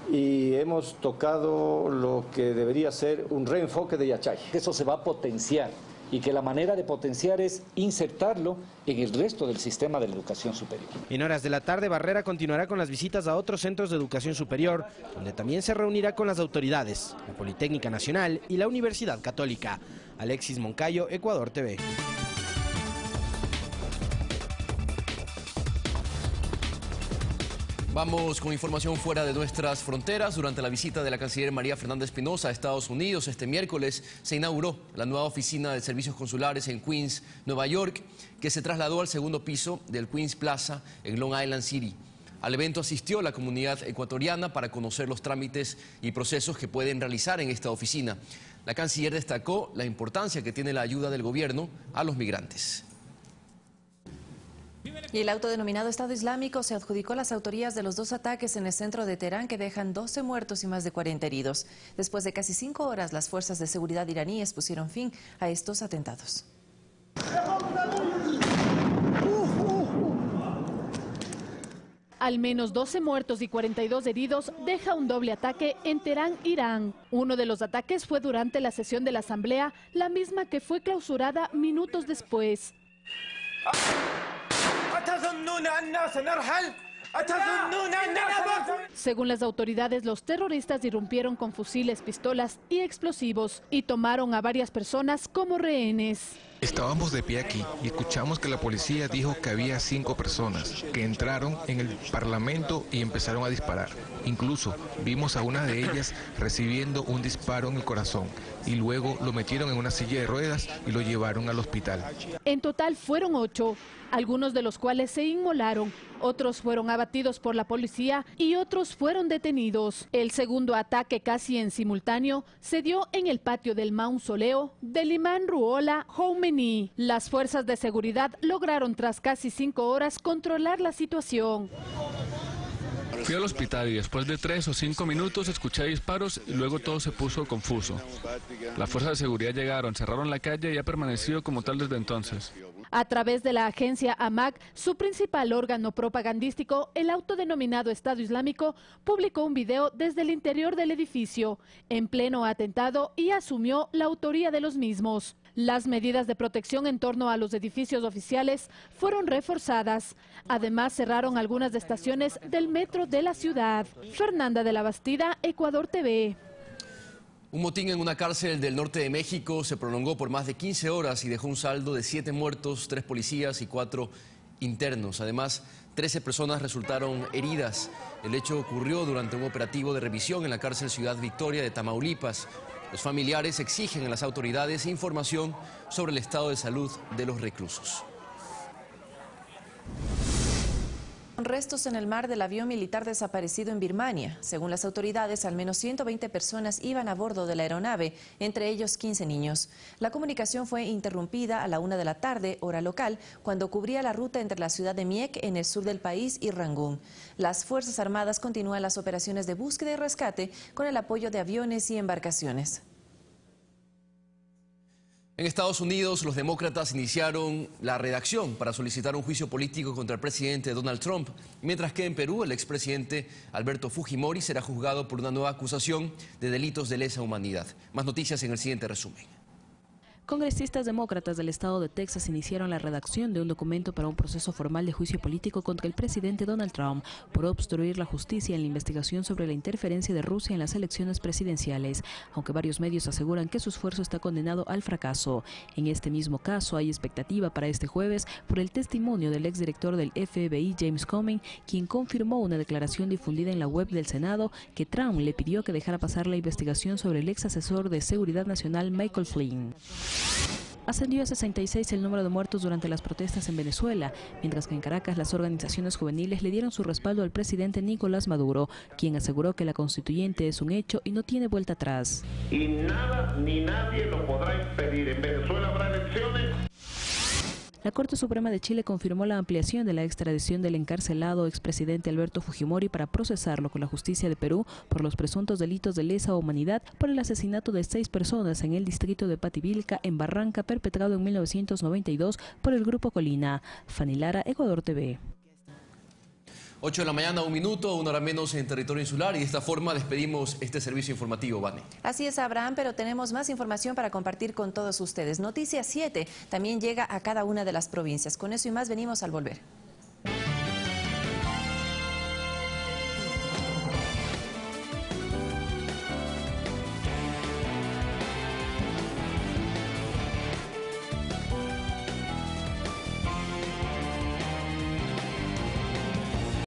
y hemos tocado lo que debería ser un reenfoque de Yachay. Eso se va a potenciar y que la manera de potenciar es insertarlo en el resto del sistema de la educación superior. En horas de la tarde, Barrera continuará con las visitas a otros centros de educación superior, donde también se reunirá con las autoridades, la Politécnica Nacional y la Universidad Católica. Alexis Moncayo, Ecuador TV. Vamos con información fuera de nuestras fronteras. Durante la visita de la canciller María Fernanda Espinosa a Estados Unidos este miércoles se inauguró la nueva oficina de servicios consulares en Queens, Nueva York, que se trasladó al segundo piso del Queens Plaza en Long Island City. Al evento asistió la comunidad ecuatoriana para conocer los trámites y procesos que pueden realizar en esta oficina. La canciller destacó la importancia que tiene la ayuda del gobierno a los migrantes. Y el autodenominado Estado Islámico se adjudicó las autorías de los dos ataques en el centro de Teherán que dejan 12 muertos y más de 40 heridos. Después de casi 5 horas, las fuerzas de seguridad iraníes pusieron fin a estos atentados. Al menos 12 muertos y 42 heridos deja un doble ataque en Teherán, Irán. Uno de los ataques fue durante la sesión de la Asamblea, la misma que fue clausurada minutos después. Según las autoridades, los terroristas irrumpieron con fusiles, pistolas y explosivos y tomaron a varias personas como rehenes. Estábamos de pie aquí y escuchamos que la policía dijo que había 5 personas que entraron en el Parlamento y empezaron a disparar. Incluso vimos a una de ellas recibiendo un disparo en el corazón y luego lo metieron en una silla de ruedas y lo llevaron al hospital. En total fueron 8, algunos de los cuales se inmolaron, otros fueron abatidos por la policía y otros fueron detenidos. El segundo ataque, casi en simultáneo, se dio en el patio del mausoleo del imán Ruhollah Khomeini. Las fuerzas de seguridad lograron tras casi 5 horas controlar la situación. Fui al hospital y después de 3 o 5 minutos escuché disparos y luego todo se puso confuso. Las fuerzas de seguridad llegaron, cerraron la calle y ha permanecido como tal desde entonces. A través de la agencia AMAC, su principal órgano propagandístico, el autodenominado Estado Islámico, publicó un video desde el interior del edificio, en pleno atentado, y asumió la autoría de los mismos. Las medidas de protección en torno a los edificios oficiales fueron reforzadas. Además, cerraron algunas estaciones del metro de la ciudad. Fernanda de la Bastida, Ecuador TV. Un motín en una cárcel del norte de México se prolongó por más de 15 horas y dejó un saldo de 7 muertos, 3 policías y 4 internos. Además, 13 personas resultaron heridas. El hecho ocurrió durante un operativo de revisión en la cárcel Ciudad Victoria de Tamaulipas. Los familiares exigen a las autoridades información sobre el estado de salud de los reclusos. Restos en el mar del avión militar desaparecido en Birmania. Según las autoridades, al menos 120 personas iban a bordo de la aeronave, entre ellos 15 niños. La comunicación fue interrumpida a la 1 de la tarde, hora local, cuando cubría la ruta entre la ciudad de Miek, en el sur del país, y Rangún. Las Fuerzas Armadas continúan las operaciones de búsqueda y rescate con el apoyo de aviones y embarcaciones. En Estados Unidos, los demócratas iniciaron la redacción para solicitar un juicio político contra el presidente Donald Trump, mientras que en Perú el expresidente Alberto Fujimori será juzgado por una nueva acusación de delitos de lesa humanidad. Más noticias en el siguiente resumen. Congresistas demócratas del estado de Texas iniciaron la redacción de un documento para un proceso formal de juicio político contra el presidente Donald Trump por obstruir la justicia en la investigación sobre la interferencia de Rusia en las elecciones presidenciales, aunque varios medios aseguran que su esfuerzo está condenado al fracaso. En este mismo caso hay expectativa para este jueves por el testimonio del exdirector del FBI, James Comey, quien confirmó una declaración difundida en la web del Senado que Trump le pidió que dejara pasar la investigación sobre el ex asesor de Seguridad Nacional Michael Flynn. Ascendió a 66 el número de muertos durante las protestas en Venezuela, mientras que en Caracas las organizaciones juveniles le dieron su respaldo al presidente Nicolás Maduro, quien aseguró que la constituyente es un hecho y no tiene vuelta atrás. Y nada ni nadie lo podrá impedir. En Venezuela habrá elecciones. La Corte Suprema de Chile confirmó la ampliación de la extradición del encarcelado expresidente Alberto Fujimori para procesarlo con la justicia de Perú por los presuntos delitos de lesa humanidad por el asesinato de 6 personas en el distrito de Pativilca, en Barranca, perpetrado en 1992 por el Grupo Colina. Fanny Lara, Ecuador TV. 8 de la mañana, 1 minuto, 1 hora menos en territorio insular, y de esta forma despedimos este servicio informativo, Vane. Así es, Abraham, pero tenemos más información para compartir con todos ustedes. Noticias 7 también llega a cada una de las provincias. Con eso y más venimos al volver.